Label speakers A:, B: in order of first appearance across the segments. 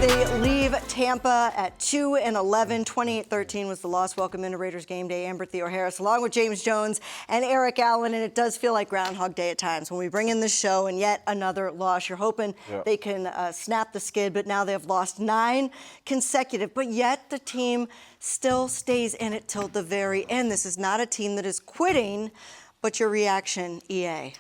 A: They leave Tampa at 2-11. 28-13 was the loss. Welcome into Raiders Gameday. Amber Theoharis, along with James Jones and Eric Allen. And it does feel like Groundhog Day at times when we bring in the show and yet another loss. You're hoping they can snap the skid, but now they have lost 9 consecutive. But yet the team still stays in it till the very end. This is not a team that is quitting. But your reaction, EA?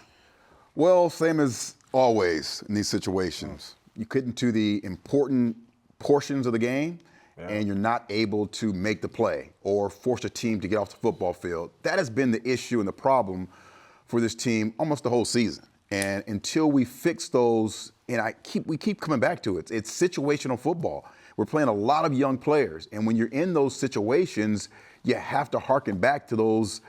B: Well, same as always in these situations. You couldn't do the important portions of the game, and you're not able to make the play or force a team to get off the football field. That has been the issue and the problem for this team almost the whole season. And until we fix those, and we keep coming back to it, it's situational football. We're playing a lot of young players, and when you're in those situations, you have to harken back to those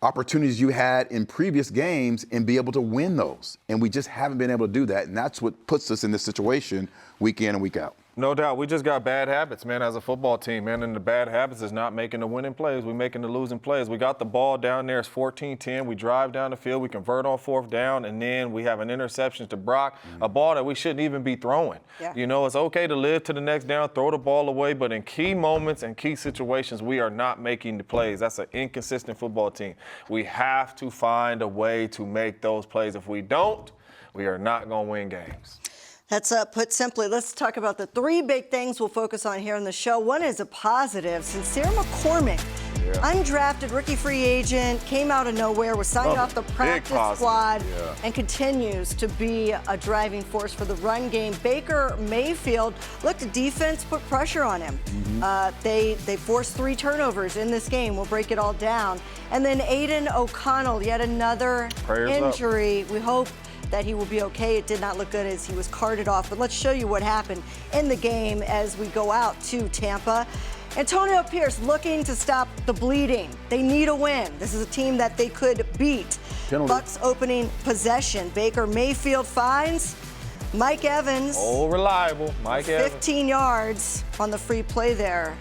B: opportunities you had in previous games and be able to win those. And we just haven't been able to do that. And that's what puts us in this situation week in and week out.
C: No doubt. We just got bad habits, man, as a football team, man. And the bad habits is not making the winning plays. We're making the losing plays. We got the ball down there. It's 14-10. We drive down the field. We convert on 4th down. And then we have an interception to Brock, a ball that we shouldn't even be throwing. You know, it's okay to live to the next down, throw the ball away. But in key moments and key situations, we are not making the plays. That's an inconsistent football team. We have to find a way to make those plays. If we don't, we are not going to win games.
A: That's put simply. Let's talk about the 3 big things we'll focus on here on the show. One is a positive. Sincere McCormick, undrafted rookie free agent, came out of nowhere, was signed off the practice squad, and continues to be a driving force for the run game. Baker Mayfield, look, the defense put pressure on him. They forced 3 turnovers in this game. We'll break it all down. And then Aiden O'Connell, yet another injury. We hope that he will be okay. It did not look good as he was carted off. But let's show you what happened in the game as we go out to Tampa. Antonio Pierce looking to stop the bleeding. They need a win. This is a team that they could beat. Bucs opening possession. Baker Mayfield finds Mike Evans.
C: Oh, reliable. Mike Evans.
A: 15 yards on the free play there.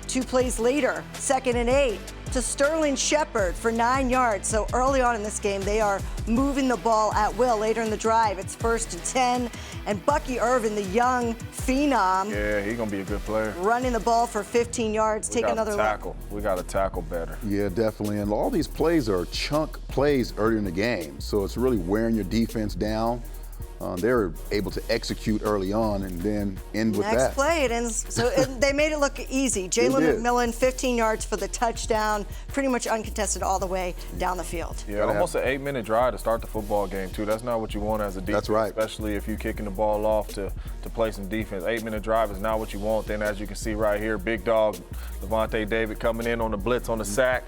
A: 2 plays later, 2nd and 8. To Sterling Shepard for 9 yards. So early on in this game, they are moving the ball at will. Later in the drive, it's 1st and 10. And Bucky Irvin, the young phenom.
C: Yeah, he's going to be a good player.
A: Running the ball for 15 yards. Take another look.
C: We got to tackle better.
B: Yeah, definitely. And all these plays are chunk plays early in the game. So it's really wearing your defense down. They're able to execute early on and then end with that.
A: Next play, it ends. So they made it look easy. Jalen McMillan, 15 yards for the touchdown, pretty much uncontested all the way down the field.
C: Yeah, almost an 8-minute drive to start the football game, too. That's not what you want as a defense.
B: That's right.
C: Especially if you're kicking the ball off to play some defense. 8-minute drive is not what you want. Then, as you can see right here, big dog Levante David coming in on the blitz on the sack.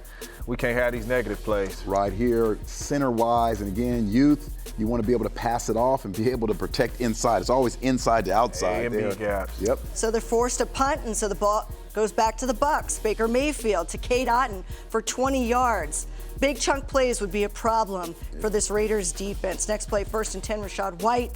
C: We can't have these negative plays.
B: Right here, center-wise, and again, youth. You want to be able to pass it off and be able to protect inside. It's always inside to outside.
C: A&B gaps.
B: Yep.
A: So they're forced to punt, and so the ball goes back to the Bucs. Baker Mayfield to Cade Otton for 20 yards. Big chunk plays would be a problem for this Raiders defense. Next play, 1st and 10, Rachaad White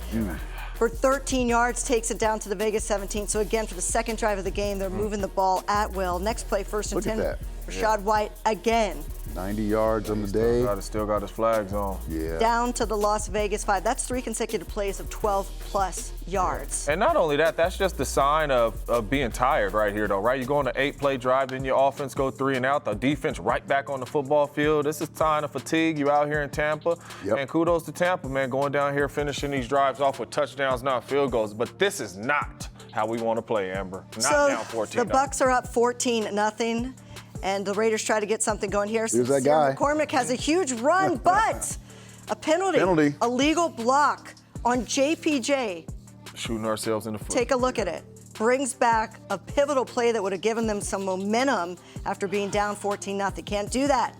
A: for 13 yards, takes it down to the Vegas 17. So again, for the 2nd drive of the game, they're moving the ball at will. Next play, 1st and 10, Rachaad White again.
B: 90 yards on the day.
C: Still got his flags on.
B: Yeah.
A: Down to the Las Vegas 5. That's 3 consecutive plays of 12-plus yards.
C: And not only that, that's just the sign of being tired right here, though, right? You go on an 8-play drive, then your offense go 3 and out. The defense right back on the football field. This is sign of fatigue. You out here in Tampa. And kudos to Tampa, man, going down here, finishing these drives off with touchdowns, not field goals. But this is not how we want to play, Amber. Not down 14-0.
A: The Bucs are up 14-0. And the Raiders try to get something going here.
B: Here's that guy.
A: McCormick has a huge run, but a penalty. A legal block on JPJ.
C: Shooting ourselves in the foot.
A: Take a look at it. Brings back a pivotal play that would have given them some momentum after being down 14-0. Can't do that.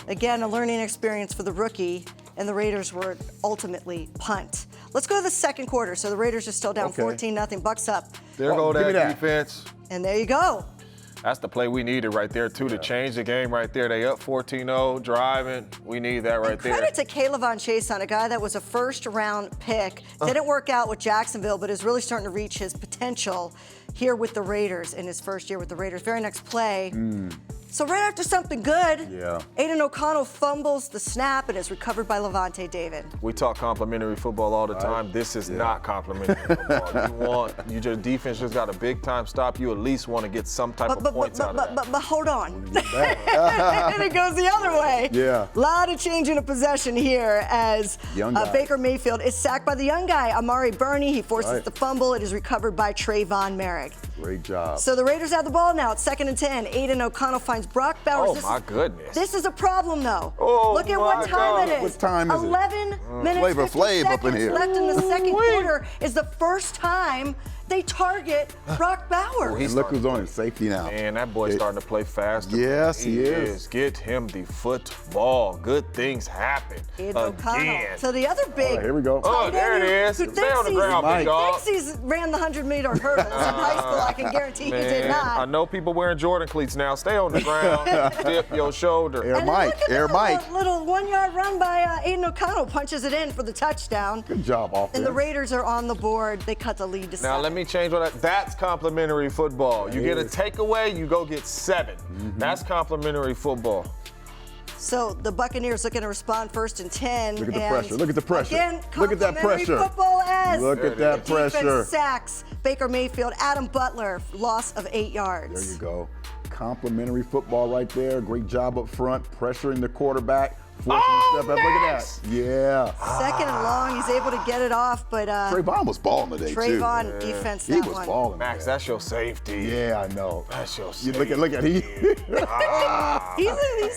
A: Again, a learning experience for the rookie, and the Raiders were ultimately punt. Let's go to the 2nd quarter. So the Raiders are still down 14-0. Bucs up.
C: There go that defense.
A: And there you go.
C: That's the play we needed right there, too, to change the game right there. They up 14-0, driving. We need that right there.
A: Credit to Kayvon Chason, a guy that was a first-round pick. Didn't work out with Jacksonville, but is really starting to reach his potential here with the Raiders in his first year with the Raiders. Very next play, So right after something good,
B: Yeah.
A: Aiden O'Connell fumbles the snap and is recovered by Levante David.
C: We talk complimentary football all the time. This is not complimentary football. Your defense just got a big time stop. You at least want to get some type of points out of that.
A: But hold on. And it goes the other way.
B: Yeah.
A: A lot of changing of possession here as
B: Young guy.
A: Baker Mayfield is sacked by the young guy, Amari Burney. He forces the fumble. It is recovered by Trayvon Merrick.
B: Great job.
A: So the Raiders have the ball now. It's 2nd and 10. Aiden O'Connell finds Brock Bowers.
C: Oh, my goodness.
A: This is a problem, though.
C: Oh,
A: Look at
C: my
A: what time
C: God.
A: it is.
B: What time is it?
A: 11 minutes,
B: Flavor
A: 50
B: Flav up in
A: seconds
B: here.
A: left in the second quarter is the first time they target Brock Bowers.
B: And look who's on his safety now.
C: Man, that boy's starting to play faster.
B: Yes, he is.
C: Get him the football. Good things happen.
A: Aiden O'Connell.
C: Again.
A: So the other big.
B: Here we go.
C: Oh, there it is.
A: Who
C: Stay on the ground, big dog.
A: thinks he's ran the 100-meter hurdles in high school. I can guarantee he did
C: Man, I
A: not.
C: know people wearing Jordan cleats now. Stay on the ground. Dip your shoulder.
B: Air
A: And
B: Mike,
A: look at
B: Air
A: that
B: Mike.
A: little 1-yard run by Aiden O'Connell punches it in for the touchdown.
B: Good job, offense.
A: And the Raiders are on the board. They cut the lead to 7.
C: Now, let me change what that's complimentary football. You get a takeaway, you go get 7. That's complimentary football.
A: So the Buccaneers looking to respond 1st and 10.
B: Look at the
A: and
B: pressure. Look at the pressure.
A: Again,
B: Look at that
A: complimentary
B: pressure.
A: Football as
B: Look at that
A: the defense
B: pressure.
A: sacks Baker Mayfield, Adam Butler, loss of 8 yards.
B: There you go. Complimentary football right there. Great job up front, pressuring the quarterback. Forcing
C: Oh,
B: him to step up. Look at
C: nice.
B: that. Yeah.
A: Second and long, he's able to get it off, but
B: Trayvon was balling today,
A: Trayvon
B: too.
A: defense
B: He
A: that
B: was
A: one.
B: balling.
C: Max, that's your safety.
B: Yeah, I know.
C: That's your
B: You
C: safety.
B: look at he.
A: He's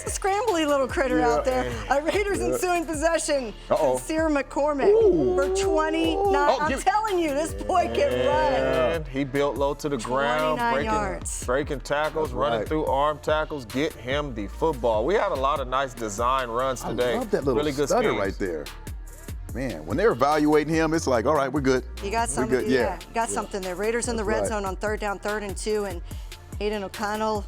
A: a scrambly little critter
B: Yeah.
A: out there. Raiders ensuing possession.
B: Uh-oh.
A: Sincere McCormick for 29. I'm telling you, this boy can run.
C: And he built low to the ground,
A: 29 yards.
C: breaking tackles, running
B: right.
C: through arm tackles. Get him the football. We had a lot of nice design runs
B: I
C: today.
B: love that little
C: really good
B: stutter
C: schemes.
B: right there. Man, when they're evaluating him, it's like, all right, we're good.
A: You got
B: We're
A: something,
B: good.
A: yeah. You got something there. Raiders in the red
B: right.
A: zone on 3rd down, 3rd and 2, and Aiden O'Connell.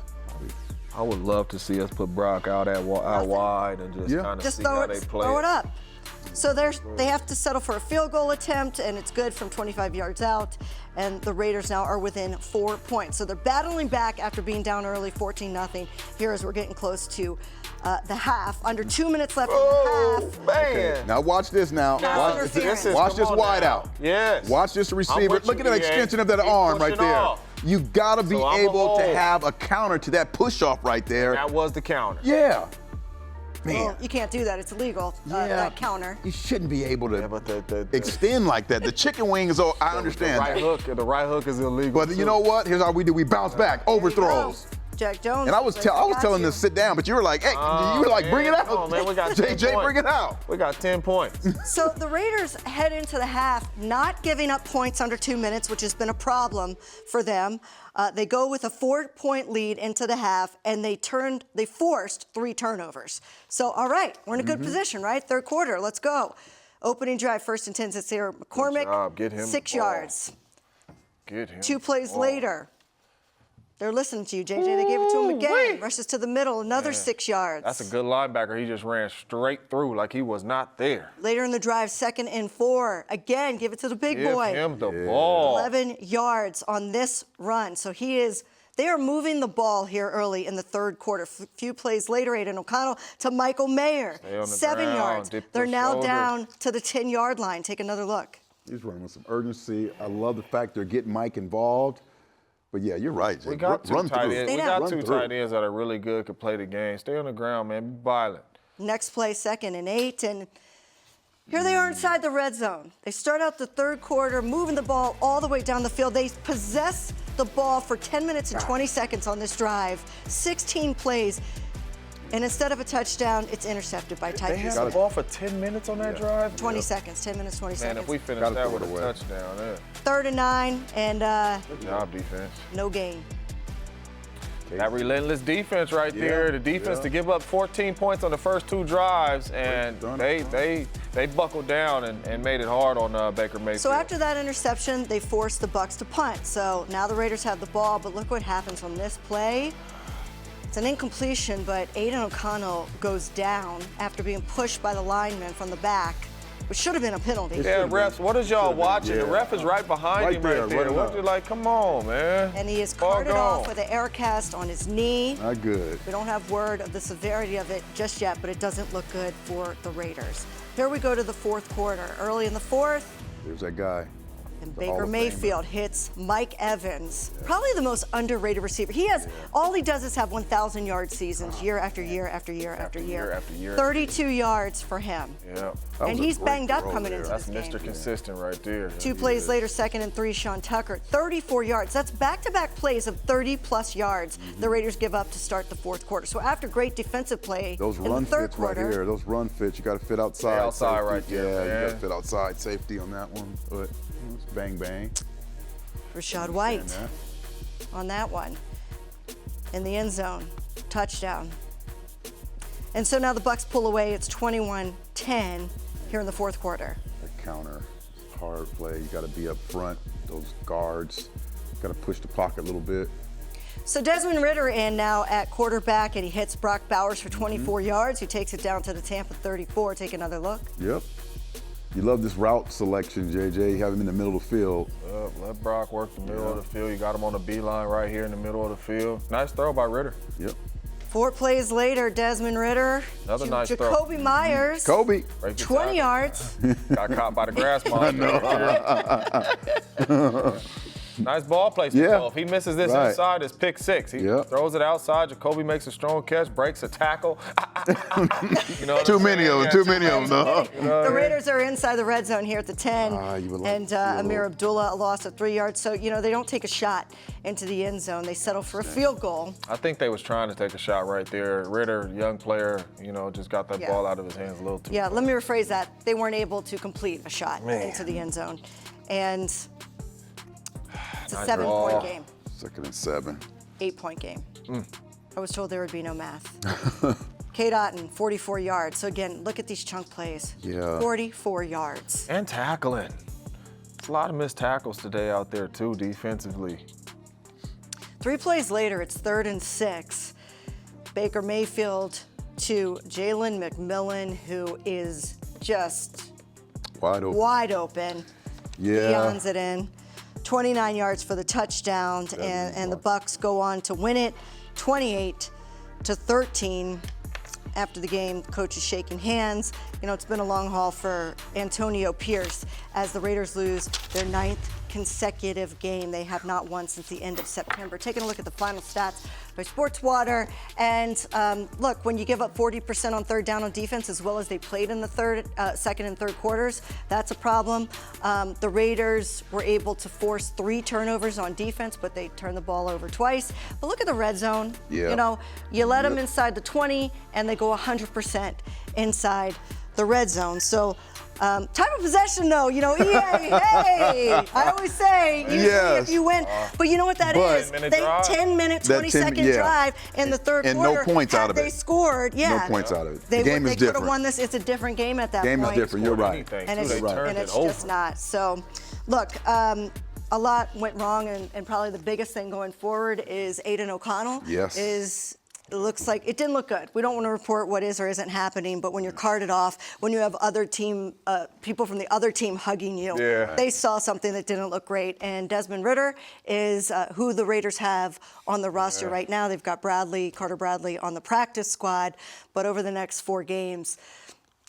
C: I would love to see us put Brock out wide and just kind of
A: Just
C: see
A: throw
C: how
A: it,
C: they play.
A: throw it up. So they have to settle for a field goal attempt, and it's good from 25 yards out. And the Raiders now are within 4 points. So they're battling back after being down early, 14-0. Here as we're getting close to the half. Under 2 minutes left in the half.
C: Man.
B: Now watch this now.
A: Pass
B: Watch
A: interference.
B: watch
C: Come
B: this
C: on
B: wide
C: now.
B: out.
C: Yes.
B: Watch this receiver.
C: I'm with
B: Look
C: you,
B: at that
C: EA.
B: extension of that
C: Keep
B: arm right
C: pushing
B: there.
C: off.
B: You gotta be
C: So I'm
B: able to
C: hold.
B: have a counter to that push off right there.
C: That was the counter.
B: Yeah. Man.
A: Well, you can't do that. It's illegal, that counter.
B: You shouldn't be able to
C: Yeah, but the
B: extend like that. The chicken wings, oh, I understand.
C: the right hook is illegal.
B: But you know what? Here's how we do. We bounce back, overthrows.
A: Jack Jones.
B: And I was telling them to sit down, but you were like, hey, you were like, bring it out.
C: Come on, man, we got 10
B: JJ,
C: points.
B: bring it out.
C: We got 10 points.
A: So the Raiders head into the half not giving up points under 2 minutes, which has been a problem for them. They go with a 4-point lead into the half, and they forced 3 turnovers. So, all right, we're in a good position, right? 3rd quarter, let's go. Opening drive, 1st and 10 to Sarah McCormick.
C: job. Get him
A: 6
C: the ball.
A: yards.
C: Get him.
A: 2 plays later. They're listening to you, JJ. They gave it to him again. Rushes to the middle, another 6 yards.
C: That's a good linebacker. He just ran straight through like he was not there.
A: Later in the drive, 2nd and 4. Again, give it to the big boy.
C: Give him the ball.
A: 11 yards on this run. So they are moving the ball here early in the 3rd quarter. Few plays later, Aiden O'Connell to Michael Mayer.
C: Stay on the
A: 7
C: ground,
A: yards.
C: dip
A: They're
C: your
A: now
C: shoulder.
A: down to the 10-yard line. Take another look.
B: He's running with some urgency. I love the fact they're getting Mike involved. But yeah, you're right, Jake.
C: We got two
B: Run
C: tight
B: through.
C: ends.
A: Stay
C: We
A: down.
C: got
B: Run
C: two
B: through.
C: tight ends that are really good, could play the game. Stay on the ground, man. Be violent.
A: Next play, 2nd and 8. And here they are inside the red zone. They start out the 3rd quarter, moving the ball all the way down the field. They possess the ball for 10 minutes and 20 seconds on this drive. 16 plays. And instead of a touchdown, it's intercepted by Tyke.
C: They had the ball for 10 minutes on that drive?
A: 20 seconds, 10 minutes, 20
C: Man,
A: seconds.
C: if we finish
B: Gotta
C: that
B: throw
C: with
B: it
C: a
B: away.
C: touchdown, yeah.
A: 3rd and 9, and
C: Good job, defense.
A: no gain.
C: That relentless defense right there. The defense to give up 14 points on the first 2 drives, and they buckled down and made it hard on Baker Mayfield.
A: So after that interception, they forced the Bucs to punt. So now the Raiders have the ball, but look what happens on this play. It's an incompletion, but Aiden O'Connell goes down after being pushed by the lineman from the back. which should have been a penalty.
C: Yeah, refs, what is y'all watching?
B: Yeah.
C: The ref is right behind him right there. What you like, come on, man.
A: And he is
C: Ball
A: carted
C: gone.
A: off with an air cast on his knee.
B: Not good.
A: We don't have word of the severity of it just yet, but it doesn't look good for the Raiders. Here we go to the fourth quarter. Early in the fourth,
B: There's that guy.
A: and
B: The Hall
A: Baker
B: of Famer.
A: Mayfield hits Mike Evans, probably the most underrated receiver. He has, all he does is have 1,000-yard seasons year after year after year after year.
C: after year.
A: 32 yards for him.
C: Yeah.
B: That
A: And
B: was a
A: he's
B: great
A: banged up
B: throw
A: coming
B: there.
A: into
C: That's
A: this game.
C: Mr. Consistent right there.
A: 2 plays later, 2nd and 3, Sean Tucker, 34 yards. That's back-to-back plays of 30-plus yards the Raiders give up to start the fourth quarter. So after great defensive play
B: Those
A: in the
B: run
A: third
B: fits right
A: quarter,
B: here. Those run fits. You got to fit outside.
C: Yeah, outside
B: safety.
C: right there,
B: Yeah, you
C: man.
B: got to fit outside safety on that one. But bang, bang.
A: Rashad White
B: Understand
A: on that one in the end zone, touchdown. And so now the Bucs pull away. It's 21-10 here in the fourth quarter.
B: That counter, hard play. You got to be up front. Those guards, got to push the pocket a little bit.
A: So Desmond Ridder in now at quarterback, and he hits Brock Bowers for 24 yards. He takes it down to the Tampa 34. Take another look.
B: Yep. You love this route selection, JJ. You have him in the middle of the field.
C: Let Brock work the middle of the field. You got him on the beeline right here in the middle of the field. Nice throw by Ridder.
B: Yep.
A: 4 plays later, Desmond Ridder.
C: Another nice throw.
A: Jacoby Myers.
B: Kobe.
C: Break the
A: 20
C: tackle.
A: yards.
C: Got caught by the grass monster. Nice ball placement.
B: Yeah.
C: So if he misses this
B: Right.
C: inside, it's pick 6. He
B: Yep.
C: throws it outside. Jacoby makes a strong catch, breaks a tackle. You know what
B: Too
C: I'm
B: many
C: saying?
B: of them.
C: Yeah,
B: Too many of them. No.
C: You know what
A: The
C: I mean?
A: Raiders are inside the red zone here at the 10.
B: You would like
A: And
B: to see a
A: Amir
B: little-
A: Abdullah, a loss of 3 yards. So, they don't take a shot into the end zone. They settle for a field goal.
C: I think they was trying to take a shot right there. Ridder, young player, just got that
A: Yeah.
C: ball out of his hands a little too.
A: Yeah, let me rephrase that. They weren't able to complete a shot into the end zone. And it's a
C: Nice
A: 7-point
C: ball.
A: game,
B: 2nd and 7.
A: 8-point game. I was told there would be no math. Kate Otten, 44 yards. So again, look at these chunk plays.
B: Yeah.
A: 44 yards.
C: And tackling. There's a lot of missed tackles today out there too, defensively.
A: 3 plays later, it's 3rd and 6. Baker Mayfield to Jalen McMillan, who is just
B: Wide open.
A: wide open.
B: Yeah.
A: Eons it in. 29 yards for the touchdown, and the Bucs go on to win it 28-13. After the game, the coach is shaking hands. It's been a long haul for Antonio Pierce as the Raiders lose their 9th consecutive game. They have not won since the end of September. Taking a look at the final stats by Sportswater. And look, when you give up 40% on third down on defense, as well as they played in the second and third quarters, that's a problem. The Raiders were able to force 3 turnovers on defense, but they turned the ball over twice. But look at the red zone.
B: Yeah.
A: You let them inside the 20, and they go 100% inside the red zone. So time of possession, though, EA, hey, I always say, usually
B: Yes.
A: if you win, but you know what that
B: But-
A: is?
C: 10-minute
A: They
C: drive.
A: 10-minute,
B: That
A: 20-second
B: yeah.
A: drive in the third
B: And
A: quarter.
B: no points
A: Had
B: out of
A: they
B: it.
A: scored,
B: No points out of it.
A: They
B: The game
A: would,
B: is
A: they could have
B: different.
A: won this. It's a different game at that
B: Game is
A: point.
B: different. You're right.
C: Anything,
A: And
C: too.
A: it's,
C: They turned
A: and
C: it
A: it's
C: over.
A: just not. So, look, a lot went wrong, and probably the biggest thing going forward is Aiden O'Connell.
B: Yes.
A: It looks like it didn't look good. We don't want to report what is or isn't happening, but when you're carted off, when you have other team people from the other team hugging you, they saw something that didn't look great. And Desmond Ridder is who the Raiders have on the roster right now. They've got Carter Bradley on the practice squad, but over the next 4 games,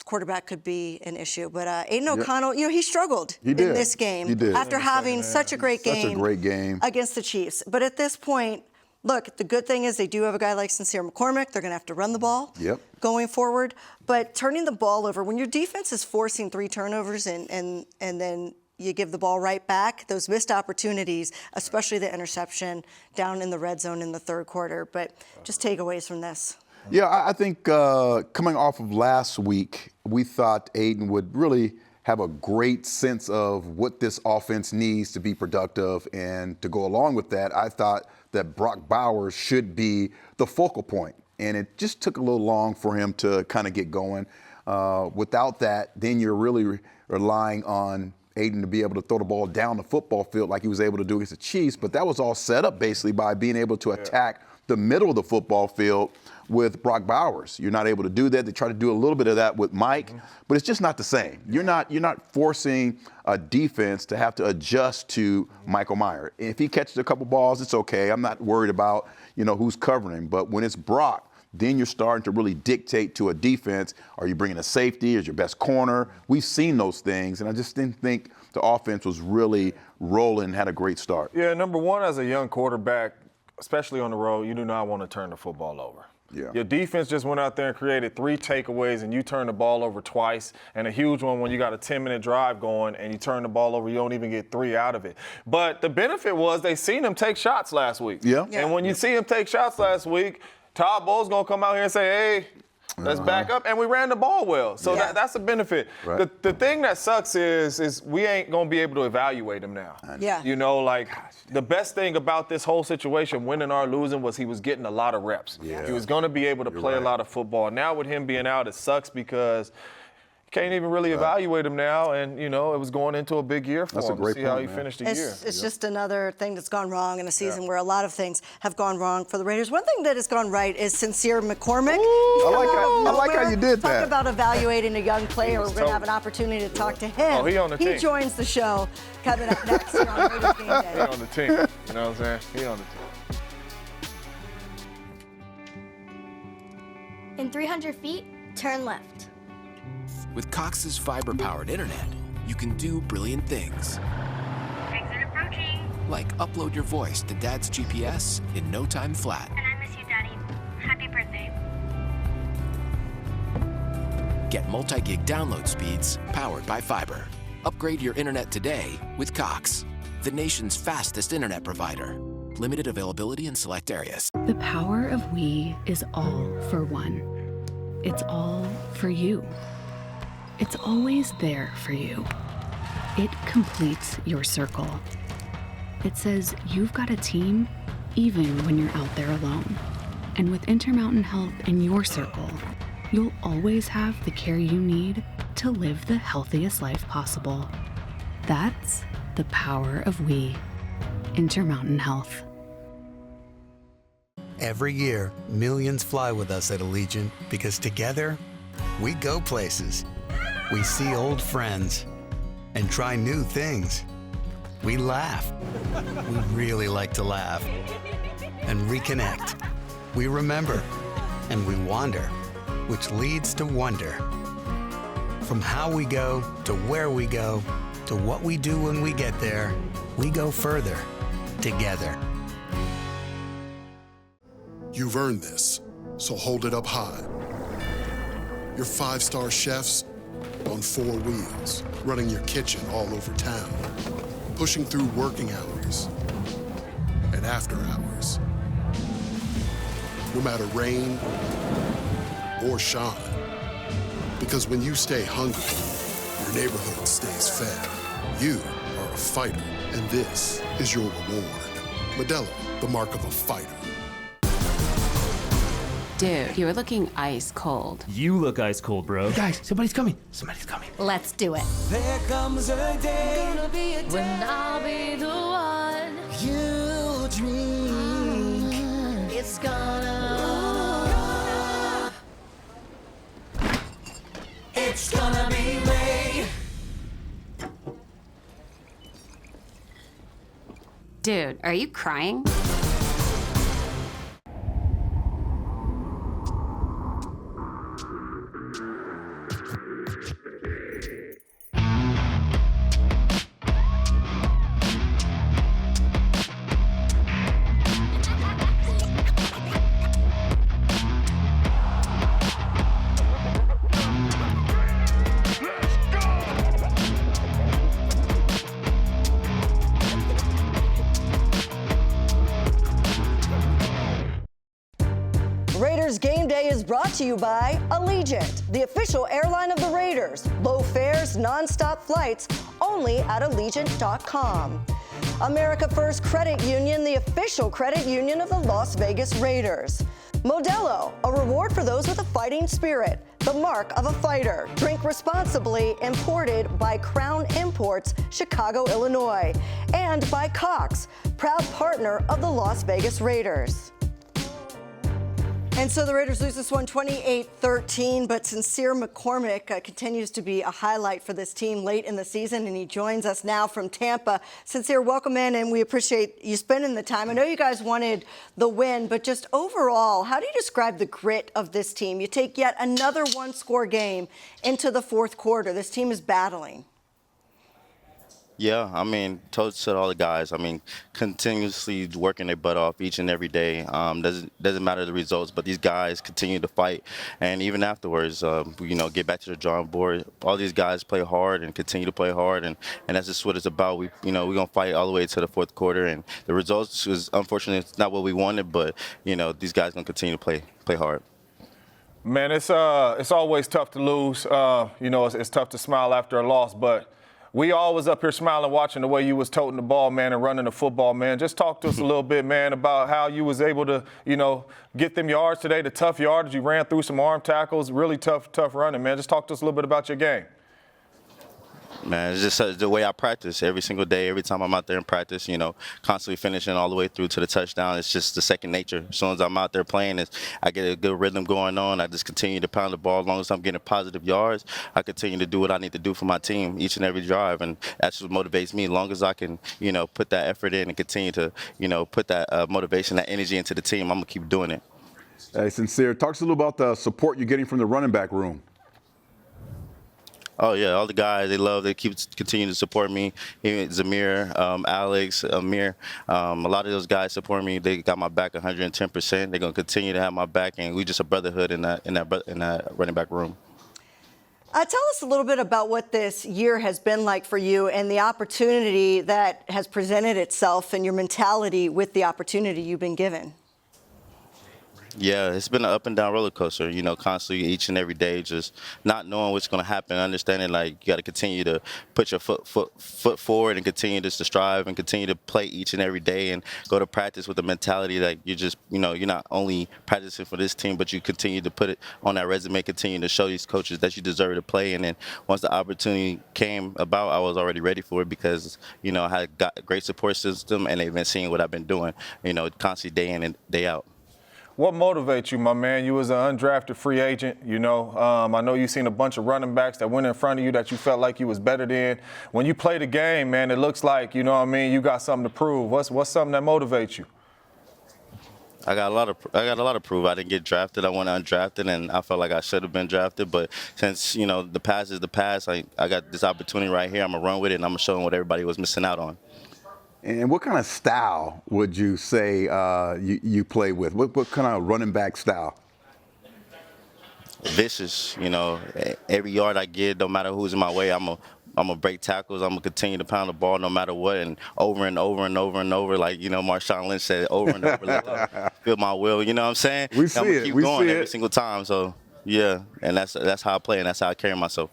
A: quarterback could be an issue. But Aiden O'Connell, he struggled in
B: did.
A: this game
B: He did.
A: after having such a great
B: Such a great game.
A: against the Chiefs. But at this point, look, the good thing is they do have a guy like Sincere McCormick. They're going to have to run the ball going forward. But turning the ball over, when your defense is forcing 3 turnovers and then you give the ball right back, those missed opportunities, especially the interception down in the red zone in the third quarter. But just takeaways from this.
B: Yeah, I think coming off of last week, we thought Aiden would really have a great sense of what this offense needs to be productive. And to go along with that, I thought that Brock Bowers should be the focal point. And it just took a little long for him to kind of get going. Without that, then you're really relying on Aiden to be able to throw the ball down the football field like he was able to do against the Chiefs. But that was all set up basically by being able to attack the middle of the football field with Brock Bowers. You're not able to do that. They try to do a little bit of that with Mike, but it's just not the same. You're not forcing a defense to have to adjust to Michael Mayer. If he catches a couple balls, it's okay. I'm not worried about, who's covering him. But when it's Brock, then you're starting to really dictate to a defense. Are you bringing a safety as your best corner? We've seen those things, and I just didn't think the offense was really rolling, had a great start.
C: Yeah, number one, as a young quarterback, especially on the road, you do not want to turn the football over.
B: Yeah.
C: Your defense just went out there and created 3 takeaways, and you turned the ball over twice, and a huge one when you got a 10-minute drive going and you turn the ball over, you don't even get 3 out of it. But the benefit was they seen him take shots last week.
B: Yeah.
C: And when you see him take shots last week, Todd Bowles going to come out here and say, hey, let's back up, and we ran the ball well. So that's a benefit.
B: Right.
C: The thing that sucks is we ain't going to be able to evaluate him now.
A: Yeah.
C: The best thing about this whole situation, winning or losing, was he was getting a lot of reps.
B: Yeah.
C: He was going to be able to play a lot of football. Now with him being out, it sucks because you can't even really evaluate him now, and, it was going into a big year for
B: That's a
C: him
B: great
C: to see how he
B: point, man.
C: finished the year.
A: It's just another thing that's gone wrong in a season where a lot of things have gone wrong for the Raiders. One thing that has gone right is Sincere McCormick.
B: I like how you did that.
A: Talk about evaluating a young player. We're going to have an opportunity to talk to him.
C: Oh, he on the team.
A: He joins the show coming up next here on Raiders Gameday.
C: He on the team. You know what I'm saying? He on the team.
D: In 300 feet, turn left.
E: With Cox's fiber-powered internet, you can do brilliant things.
D: Exit approaching.
E: Like upload your voice to Dad's GPS in no time flat.
D: And I miss you, Daddy. Happy birthday.
E: Get multi-gig download speeds powered by fiber. Upgrade your internet today with Cox, the nation's fastest internet provider. Limited availability in select areas.
F: The power of we is all for one. It's all for you. It's always there for you. It completes your circle. It says you've got a team even when you're out there alone. And with Intermountain Health in your circle, you'll always have the care you need to live the healthiest life possible. That's the power of we. Intermountain Health.
G: Every year, millions fly with us at Allegiant because together, we go places. We see old friends and try new things. We laugh. We really like to laugh. And reconnect. We remember. And we wander, which leads to wonder. From how we go to where we go to what we do when we get there, we go further together.
H: You've earned this, so hold it up high. Your 5-star chefs on 4 wheels, running your kitchen all over town, pushing through working hours and after hours. No matter rain or shine, because when you stay hungry, your neighborhood stays fed. You are a fighter, and this is your reward. Modelo, the mark of a fighter.
I: Dude, you're looking ice cold.
J: You look ice cold, bro.
K: Guys, somebody's coming. Somebody's coming.
I: Let's do it.
K: There comes a day.
I: Gonna be a day when I'll be the one
K: You dream.
I: It's gonna.
K: It's gonna be Ray.
I: Dude, are you crying?
A: Raiders Game Day is brought to you by Allegiant, the official airline of the Raiders. Low fares, non-stop flights, only at Allegiant.com. America First Credit Union, the official credit union of the Las Vegas Raiders. Modelo, a reward for those with a fighting spirit, the mark of a fighter. Drink responsibly, imported by Crown Imports, Chicago, Illinois. And by Cox, proud partner of the Las Vegas Raiders. And so the Raiders lose this one 28-13, but Sincere McCormick continues to be a highlight for this team late in the season, and he joins us now from Tampa. Sincere, welcome in, and we appreciate you spending the time. I know you guys wanted the win, but just overall, how do you describe the grit of this team? You take yet another one-score game into the fourth quarter. This team is battling.
J: Yeah, I mean, toast to all the guys. I mean, continuously working their butt off each and every day. Doesn't matter the results, but these guys continue to fight, and even afterwards, get back to the drawing board. All these guys play hard and continue to play hard, and that's just what it's about. We're gonna fight all the way to the fourth quarter, and the results is unfortunately it's not what we wanted, but these guys gonna continue to play hard.
C: Man, it's always tough to lose. It's tough to smile after a loss, but we always up here smiling, watching the way you was toting the ball, man, and running the football, man. Just talk to us a little bit, man, about how you was able to, get them yards today, the tough yardage. You ran through some arm tackles, really tough running, man. Just talk to us a little bit about your game.
J: Man, it's just the way I practice every single day. Every time I'm out there in practice, constantly finishing all the way through to the touchdown. It's just the second nature. As soon as I'm out there playing, I get a good rhythm going on. I just continue to pound the ball. As long as I'm getting positive yards, I continue to do what I need to do for my team each and every drive, and that's what motivates me. As long as I can, put that effort in and continue to, put that motivation, that energy into the team, I'm gonna keep doing it.
B: Hey, Sincere, talk to us a little about the support you're getting from the running back room.
J: Oh, yeah, all the guys, they continue to support me. Even Zamir, Alex, Amir, a lot of those guys support me. They got my back 110%. They're going to continue to have my back, and we just a brotherhood in that running back room.
A: Tell us a little bit about what this year has been like for you and the opportunity that has presented itself and your mentality with the opportunity you've been given.
J: Yeah, it's been an up and down roller coaster, constantly each and every day, just not knowing what's going to happen, understanding like you got to continue to put your foot forward and continue just to strive and continue to play each and every day and go to practice with the mentality that you just, you're not only practicing for this team, but you continue to put it on that resume, continue to show these coaches that you deserve to play. And then once the opportunity came about, I was already ready for it because, I had got a great support system and they've been seeing what I've been doing, constantly day in and day out.
C: What motivates you, my man? You was an undrafted free agent, I know you've seen a bunch of running backs that went in front of you that you felt like you was better than. When you play the game, man, it looks like, you got something to prove. What's something that motivates you?
J: I got a lot of proof. I didn't get drafted. I went undrafted, and I felt like I should have been drafted. But since, the past is the past, I got this opportunity right here. I'm going to run with it, and I'm going to show them what everybody was missing out on.
B: And what kind of style would you say you play with? What kind of running back style?
J: Vicious, every yard I get, no matter who's in my way, I'm gonna break tackles. I'm gonna continue to pound the ball no matter what, and over and over and over and over. Like Marshawn Lynch said, over and over. Let them feel my will. You know what I'm saying?
B: We see
J: I'm gonna
B: it.
J: keep
B: We
J: going
B: see
J: every
B: it.
J: single time. So yeah, and that's how I play, and that's how I carry myself.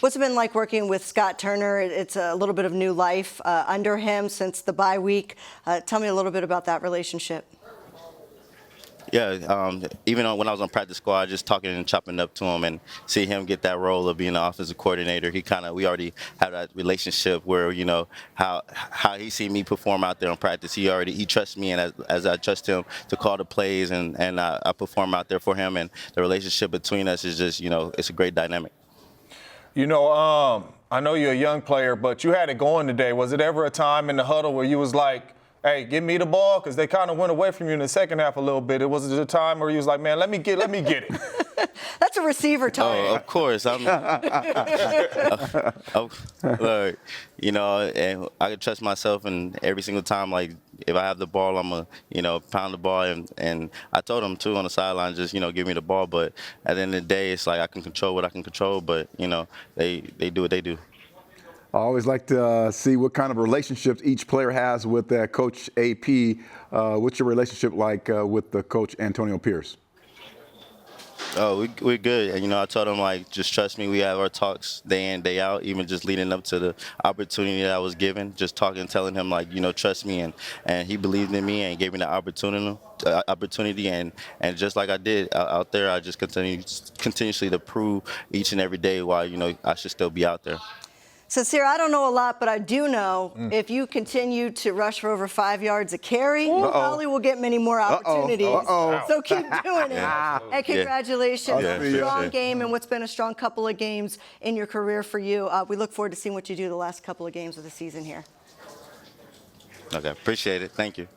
A: What's it been like working with Scott Turner? It's a little bit of new life under him since the bye week. Tell me a little bit about that relationship.
J: Yeah, even when I was on practice squad, just talking and chopping up to him and see him get that role of being the offensive coordinator, we already have that relationship where, how he see me perform out there on practice. He trusts me, and as I trust him to call the plays and I perform out there for him, and the relationship between us is just, it's a great dynamic.
C: I know you're a young player, but you had it going today. Was it ever a time in the huddle where you was like, hey, give me the ball? Because they kind of went away from you in the second half a little bit. It was a time where you was like, man, let me get it.
A: That's a receiver time.
J: Oh, of course. And I can trust myself, and every single time, like, if I have the ball, I'm going to, pound the ball. And I told them, too, on the sideline, just, give me the ball. But at the end of the day, it's like I can control what I can control. But, they do what they do.
B: I always like to see what kind of relationships each player has with Coach AP. What's your relationship like with the coach Antonio Pierce?
J: Oh, we're good. And, I told him, like, just trust me. We have our talks day in, day out, even just leading up to the opportunity that I was given. Just talking, telling him, like, trust me. And he believed in me and gave me the opportunity. And just like I did out there, I just continuously to prove each and every day why, I should still be out there.
A: So, Sarah, I don't know a lot, but I do know if you continue to rush for over 5 yards a carry, you probably will get many more opportunities. So keep doing it. And congratulations on a strong game and what's been a strong couple of games in your career for you. We look forward to seeing what you do the last couple of games of the season here.
J: Okay, appreciate it. Thank you.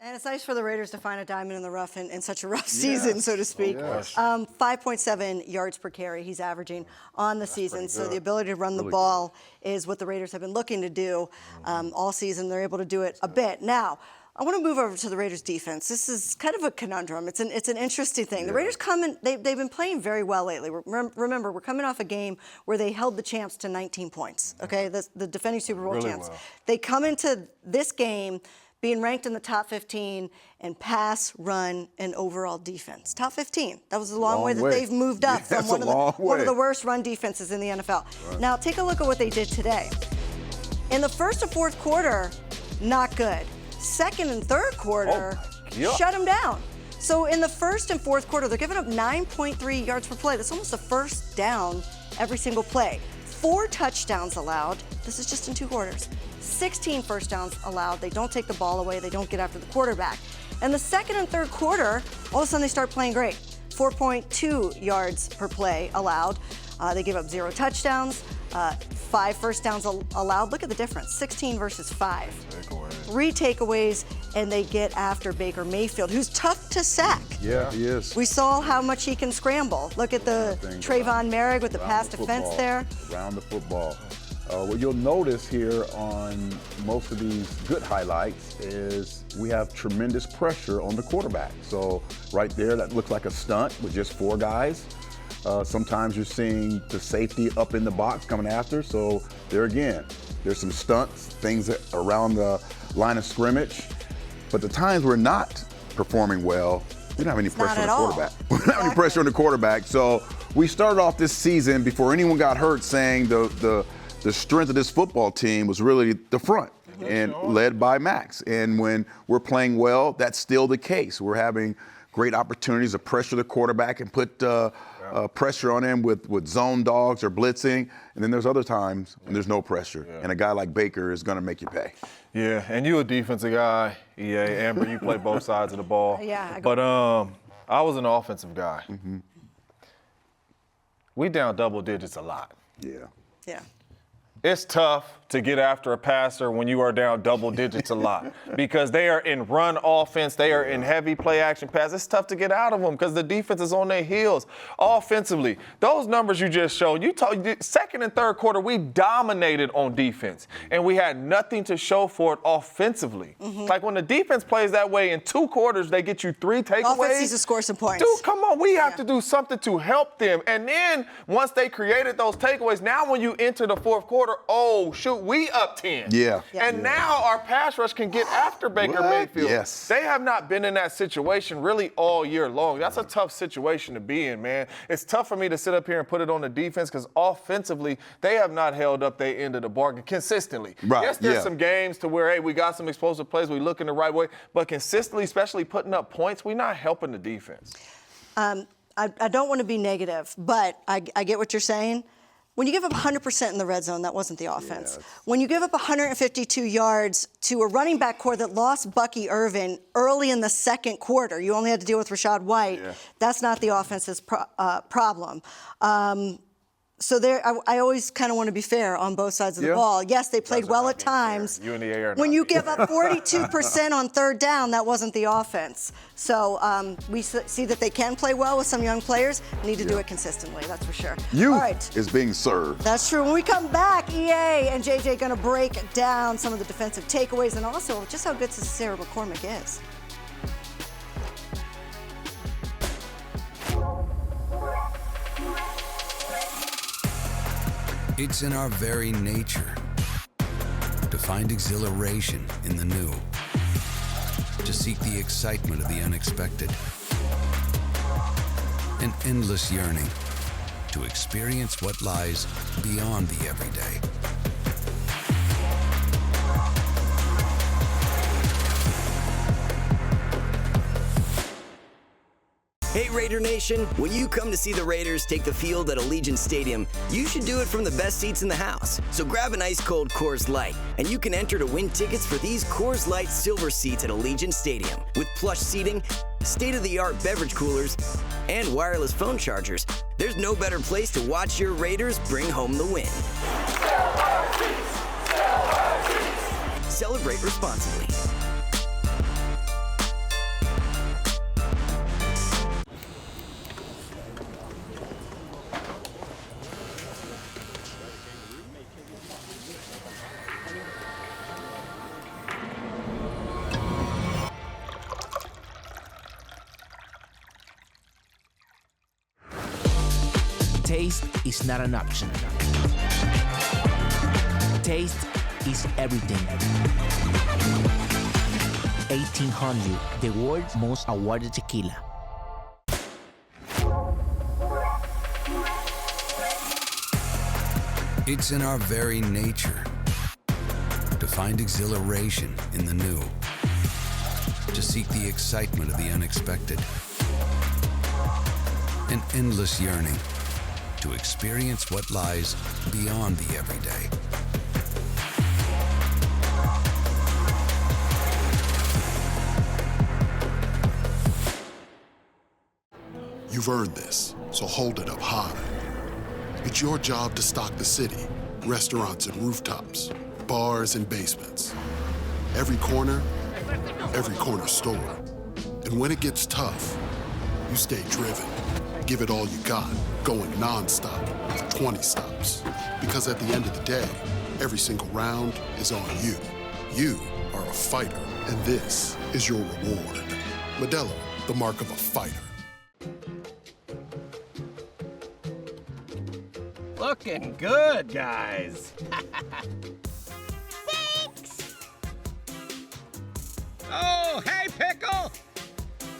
A: And it's nice for the Raiders to find a diamond in the rough in such a rough season, so to speak. 5.7 yards per carry he's averaging on the season. So the ability to run the ball is what the Raiders have been looking to do all season. They're able to do it a bit. Now, I want to move over to the Raiders defense. This is kind of a conundrum. It's an interesting thing. The Raiders they've been playing very well lately. Remember, we're coming off a game where they held the champs to 19 points, okay? The defending Super Bowl champs. Well. They come into this game being ranked in the top 15 in pass, run, and overall defense. Top 15. That was a long way that they've moved up from one of the worst run defenses in the NFL. Right. Now, take a look at what they did today. In the first and fourth quarter, not good. Second and third quarter, shut them down. So in the first and fourth quarter, they're giving up 9.3 yards per play. That's almost a first down every single play. 4 touchdowns allowed. This is just in 2 quarters. 16 first downs allowed. They don't take the ball away. They don't get after the quarterback. And the second and third quarter, all of a sudden they start playing great. 4.2 yards per play allowed. They give up 0 touchdowns, 5 first downs allowed. Look at the difference, 16 versus 5. 3 takeaways, and they get after Baker Mayfield, who's tough to sack.
B: Yeah, he is.
A: We saw how much he can scramble. Look at the Trayvon Merrick with the pass defense there.
B: Around the football. What you'll notice here on most of these good highlights is we have tremendous pressure on the quarterback. So right there, that looks like a stunt with just 4 guys. Sometimes you're seeing the safety up in the box coming after. So there again, there's some stunts, things around the line of scrimmage. But the times we're not performing well, we don't have any pressure on the quarterback. We don't have any pressure on the quarterback. So we started off this season before anyone got hurt saying the strength of this football team was really the front and led by Max. And when we're playing well, that's still the case. We're having great opportunities to pressure the quarterback and put pressure on him with zone dogs or blitzing. And then there's other times when there's no pressure. And a guy like Baker is going to make you pay.
C: Yeah, and you a defensive guy, EA. Amber, you play both sides of the ball. But I was an offensive guy. We down double digits a lot.
A: Yeah.
C: It's tough to get after a passer when you are down double digits a lot because they are in run offense. They are in heavy play action pass. It's tough to get out of them because the defense is on their heels. Offensively, those numbers you just showed, second and third quarter, we dominated on defense and we had nothing to show for it offensively. Like when the defense plays that way in 2 quarters, they get you 3 takeaways.
A: Offense needs to score some points.
C: Dude, come on. We have to do something to help them. And then once they created those takeaways, now when you enter the fourth quarter, oh, shoot, we up 10. And now our pass rush can get after Baker Mayfield. They have not been in that situation really all year long. That's a tough situation to be in, man. It's tough for me to sit up here and put it on the defense because offensively, they have not held up their end of the bargain consistently. Yes, there's some games to where, hey, we got some explosive plays, we look in the right way, but consistently, especially putting up points, we're not helping the defense.
A: I don't want to be negative, but I get what you're saying. When you give up 100% in the red zone, that wasn't the offense. When you give up 152 yards to a running back core that lost Bucky Irvin early in the second quarter, you only had to deal with Rashad White. That's not the offense's problem. So I always kind of want to be fair on both sides of the ball. Yes, they played well at times.
C: You and the A are
A: when you give up 42% on third down, that wasn't the offense. So we see that they can play well with some young players. Need to do it consistently, that's for sure.
B: Youth is being served.
A: That's true. When we come back, EA and JJ going to break down some of the defensive takeaways and also just how good Sarah McCormick is.
L: It's in our very nature to find exhilaration in the new, to seek the excitement of the unexpected, an endless yearning to experience what lies beyond the everyday.
M: Hey Raider Nation, when you come to see the Raiders take the field at Allegiant Stadium, you should do it from the best seats in the house. So grab an ice cold Coors Light, and you can enter to win tickets for these Coors Light silver seats at Allegiant Stadium. With plush seating, state-of-the-art beverage coolers, and wireless phone chargers, there's no better place to watch your Raiders bring home the win. Celebrate responsibly.
N: Taste is not an option. Taste is everything. 1800, the world's most awarded tequila.
L: It's in our very nature to find exhilaration in the new, to seek the excitement of the unexpected, an endless yearning to experience what lies beyond the everyday.
H: You've earned this, so hold it up high. It's your job to stock the city, restaurants and rooftops, bars and basements. Every corner store. And when it gets tough, you stay driven. Give it all you got, going nonstop for 20 stops. Because at the end of the day, every single round is on you. You are a fighter, and this is your reward. Modelo, the mark of a fighter.
O: Looking good, guys.
D: Thanks!
O: Oh, hey, Pickle!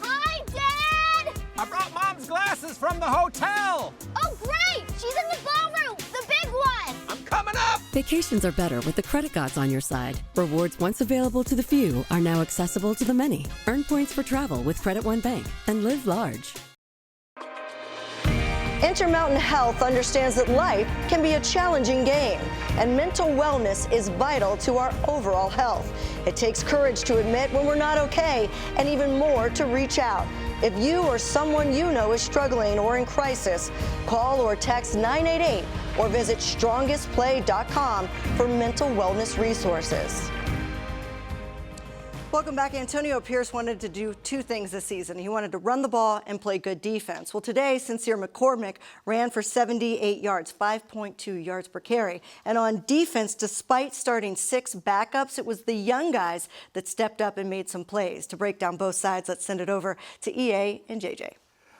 D: Hi, Dad!
O: I brought Mom's glasses from the hotel.
D: Oh, great! She's in the ballroom, the big one!
O: I'm coming up!
P: Vacations are better with the credit gods on your side. Rewards once available to the few are now accessible to the many. Earn points for travel with Credit One Bank and live large.
A: Intermountain Health understands that life can be a challenging game, and mental wellness is vital to our overall health. It takes courage to admit when we're not okay, and even more to reach out. If you or someone you know is struggling or in crisis, call or text 988 or visit strongestplay.com for mental wellness resources. Welcome back. Antonio Pierce wanted to do two things this season. He wanted to run the ball and play good defense. Well, today, Sincere McCormick ran for 78 yards, 5.2 yards per carry. And on defense, despite starting 6 backups, it was the young guys that stepped up and made some plays. To break down both sides, let's send it over to EA and JJ.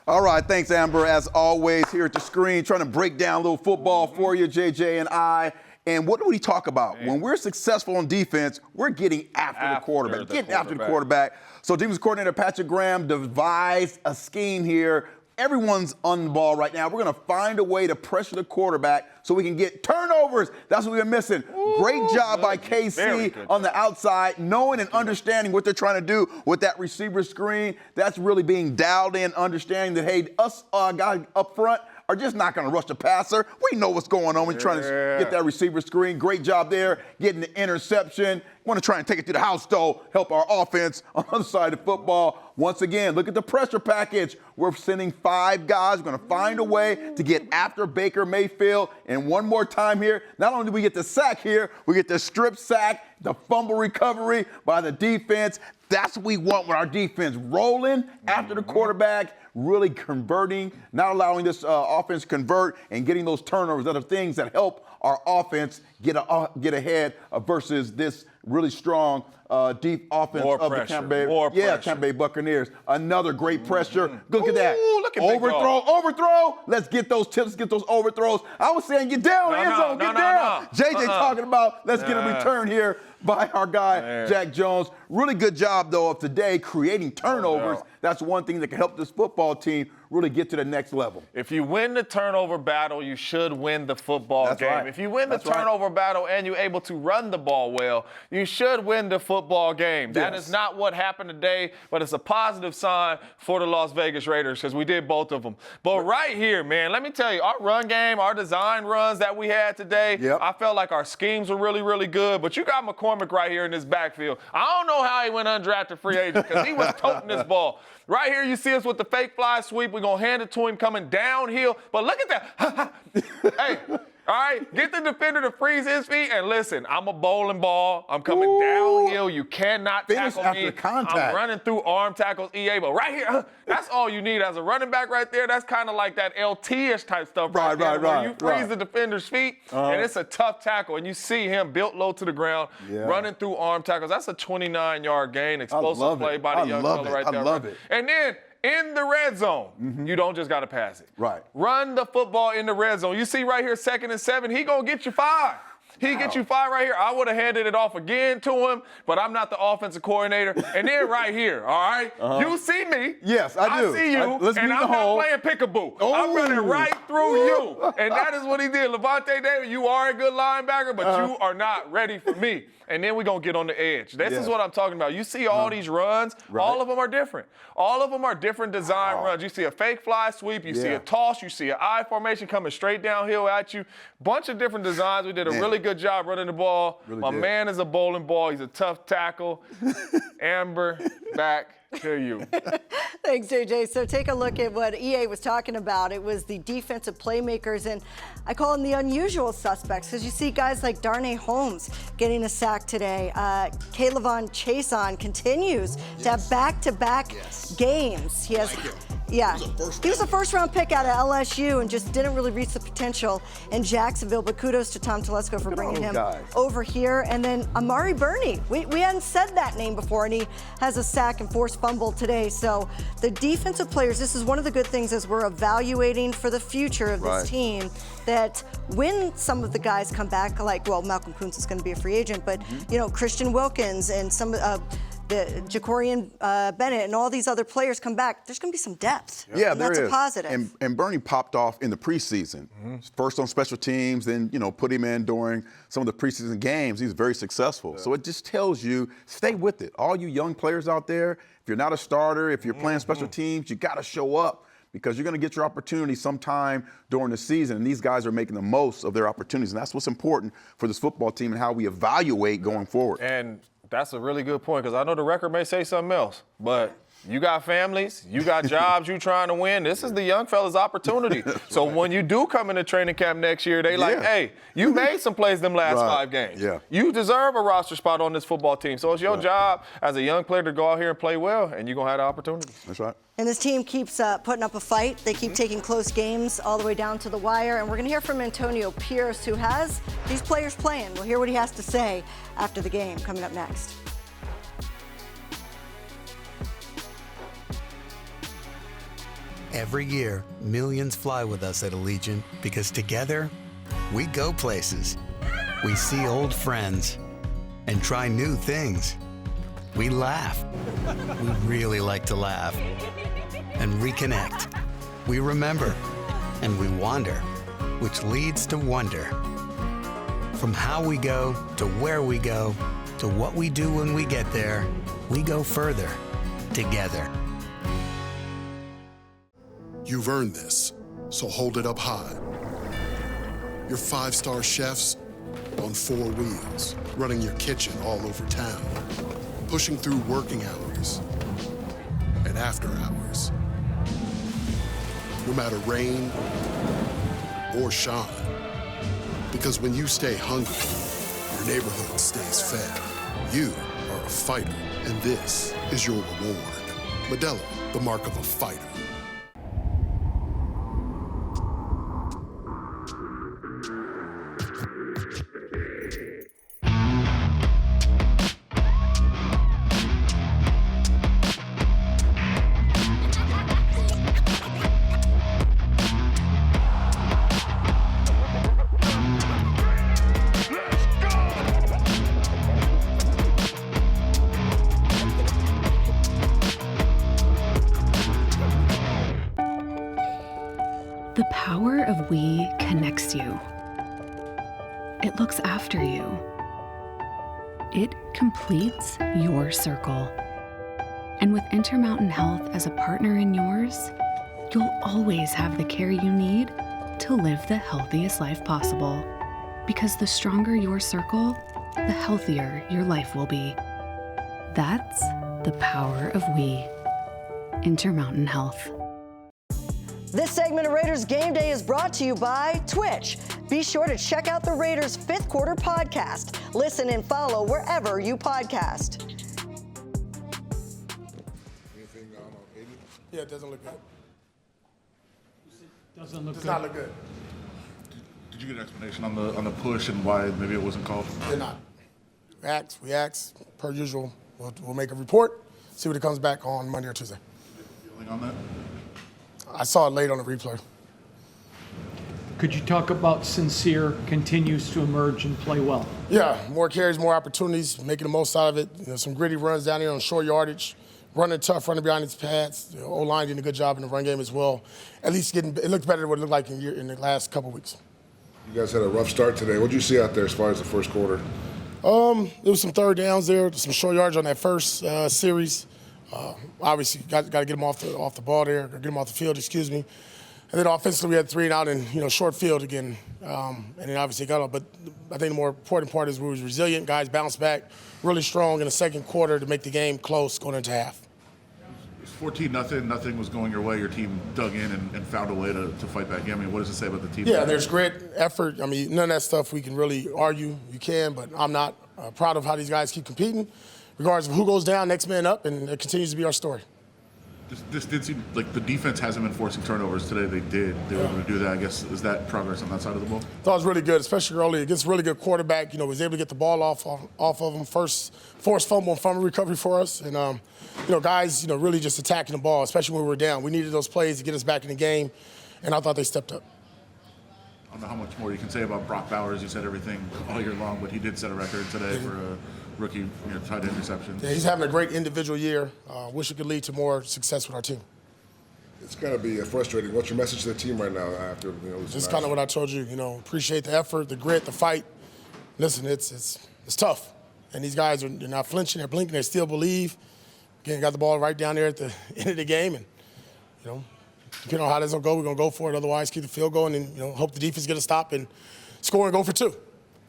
B: All right, thanks, Amber. As always, here at the screen, trying to break down a little football for you, JJ and I. And what do we talk about? When we're successful on defense, we're getting after the quarterback. So defense coordinator Patrick Graham devised a scheme here. Everyone's on the ball right now. We're going to find a way to pressure the quarterback so we can get turnovers. That's what we've been missing. Great job by KC on the outside, knowing and understanding what they're trying to do with that receiver screen. That's really being dialed in, understanding that, hey, us guys up front are just not going to rush the passer. We know what's going on. We're trying to get that receiver screen. Great job there, getting the interception. Want to try and take it to the house, though, help our offense on the other side of the football. Once again, look at the pressure package. We're sending 5 guys. We're going to find a way to get after Baker Mayfield. And one more time here, not only do we get the sack here, we get the strip sack, the fumble recovery by the defense. That's what we want with our defense, rolling after the quarterback, really converting, not allowing this offense to convert and getting those turnovers. That are things that help our offense get ahead versus this really strong deep offense of the Tampa Bay Buccaneers. Another great pressure. Look at that.
C: Look at
B: overthrow. Let's get those tips, get those overthrows. I was saying get down, end zone, get down. JJ talking about let's get a return here by our guy, Jack Jones. Really good job, though, of today creating turnovers. That's one thing that can help this football team really get to the next level.
C: If you win the turnover battle, you should win the football
B: That's
C: game.
B: right.
C: If you win the
B: That's right.
C: turnover battle and you're able to run the ball well, you should win the football game. That
B: Yes.
C: is not what happened today, but it's a positive sign for the Las Vegas Raiders because we did both of them. But right here, man, let me tell you, our run game, our design runs that we had today, I felt like our schemes were really, really good. But you got McCormick right here in this backfield. I don't know how he went undrafted free agent because he was toting this ball. Right here, you see us with the fake fly sweep. We're going to hand it to him coming downhill. But look at that. Hey, all right, get the defender to freeze his feet. And listen, I'm a bowling ball. I'm coming downhill. You cannot
B: Finish
C: tackle
B: after
C: me.
B: contact.
C: I'm running through arm tackles, EA. But right here, that's all you need as a running back right there. That's kind of like that LT-ish type stuff right there. Where you freeze the defender's feet, and it's a tough tackle. And you see him built low to the ground, running through arm tackles. That's a 29-yard gain, explosive play by the young fella right there.
B: I love it.
C: And then in the red zone, you don't just got to pass it.
B: Right.
C: Run the football in the red zone. You see right here, 2nd and 7, he going to get you 5. He get you 5 right here. I would have handed it off again to him, but I'm not the offensive coordinator. And then right here, all right? You see me.
B: Yes, I do.
C: I see you,
B: Let's
C: and
B: meet
C: I'm
B: the
C: not
B: hole.
C: playing peekaboo. I'm running right through you. And that is what he did. Levante David, you are a good linebacker, but you are not ready for me. And then we're going to get on the edge. This is what I'm talking about. You see all these runs, all of them are different. All of them are different design runs. You see a fake fly sweep, you see a toss, you see an I formation coming straight downhill at you. Bunch of different designs. We did a really good job running the ball. My man is a bowling ball. He's a tough tackle. Amber, back to you.
A: Thanks, JJ. So take a look at what EA was talking about. It was the defensive playmakers, and I call them the unusual suspects because you see guys like Darnay Holmes getting a sack today. Kaylavon Chason continues to have back-to-back games. He has. Yeah, he was a first-round pick out of LSU and just didn't really reach the potential in Jacksonville, but kudos to Tom Telesco for bringing him over here. And then Amari Burney, we hadn't said that name before, and he has a sack and forced fumble today. So the defensive players, this is one of the good things as we're evaluating for the future of this team, that when some of the guys come back, like, well, Malcolm Kuntz is going to be a free agent, but, you know, Christian Wilkins and some the Jacorian Bennett and all these other players come back, there's going to be some depth.
B: Yeah,
A: and
B: there
A: that's
B: is.
A: a positive.
B: And Bernie popped off in the preseason. First on special teams, then, you know, put him in during some of the preseason games. He's very successful. So it just tells you, stay with it. All you young players out there, if you're not a starter, if you're playing special teams, you got to show up because you're going to get your opportunity sometime during the season. And these guys are making the most of their opportunities. And that's what's important for this football team and how we evaluate going forward.
C: And that's a really good point because I know the record may say something else, but you got families, you got jobs, you trying to win. This is the young fella's opportunity. So when you do come into training camp next year, they like, hey, you made some plays them last 5 games. You deserve a roster spot on this football team. So it's your job as a young player to go out here and play well, and you're going to have the opportunity.
B: That's right.
A: And this team keeps putting up a fight. They keep taking close games all the way down to the wire. And we're going to hear from Antonio Pierce, who has these players playing. We'll hear what he has to say after the game, coming up next.
G: Every year, millions fly with us at Allegiant because together, we go places. We see old friends and try new things. We laugh. We really like to laugh. And reconnect. We remember. And we wander, which leads to wonder. From how we go to where we go to what we do when we get there, we go further together.
H: You've earned this, so hold it up high. Your 5-star chefs on 4 wheels, running your kitchen all over town, pushing through working hours and after hours. No matter rain or shine. Because when you stay hungry, your neighborhood stays fed. You are a fighter, and this is your reward. Modelo, the mark of a fighter.
F: The power of we connects you. It looks after you. It completes your circle. And with Intermountain Health as a partner in yours, you'll always have the care you need to live the healthiest life possible. Because the stronger your circle, the healthier your life will be. That's the power of we. Intermountain Health.
A: This segment of Raiders Game Day is brought to you by Twitch. Be sure to check out the Raiders' fifth quarter podcast. Listen and follow wherever you podcast.
Q: Yeah, it doesn't look good.
R: Doesn't look
Q: Does
R: good.
Q: not look good.
R: Did you get an explanation on the push and why maybe it wasn't called?
Q: They're not. We ask, per usual. We'll make a report, see what it comes back on Monday or Tuesday.
R: Feeling on that?
Q: I saw it late on the replay.
S: Could you talk about Sincere continues to emerge and play well?
Q: Yeah, more carries, more opportunities, making the most out of it. You know, some gritty runs down here on short yardage, running tough, running behind his pads. The O-line did a good job in the run game as well. At least it looked better than what it looked like in the last couple weeks.
T: You guys had a rough start today. What did you see out there as far as the first quarter?
Q: There was some third downs there, some short yards on that first series. Obviously, got to get them off the ball there, or get them off the field, excuse me. And then offensively, we had 3 and out and short field again. And then obviously got up. But I think the more important part is we was resilient. Guys bounced back really strong in the second quarter to make the game close going into half.
R: It's 14-0. Nothing was going your way. Your team dug in and found a way to fight back. I mean, what does it say about the team?
Q: Yeah, there's grit, effort. I mean, none of that stuff we can really argue. You can, but I'm not proud of how these guys keep competing. Regardless of who goes down, next man up, and it continues to be our story.
R: This did seem like the defense hasn't been forcing turnovers. Today they did. They were able to do that. I guess, is that progress on that side of the ball?
Q: Thought it was really good, especially early against a really good quarterback. Was able to get the ball off of him. First forced fumble and fumble recovery for us. And, guys, really just attacking the ball, especially when we were down. We needed those plays to get us back in the game, and I thought they stepped up.
R: I don't know how much more you can say about Brock Bowers. You said everything all year long, but he did set a record today for a rookie tight end reception.
Q: Yeah, he's having a great individual year. Wish it could lead to more success with our team.
T: It's got to be frustrating. What's your message to the team right now after
Q: Just kind of what I told you. Appreciate the effort, the grit, the fight. Listen, it's tough, and these guys they're not flinching, they're blinking, they still believe. Again, got the ball right down there at the end of the game, and depending on how this will go, we're gonna go for it. Otherwise, keep the field going, and hope the defense get a stop and score and go for 2.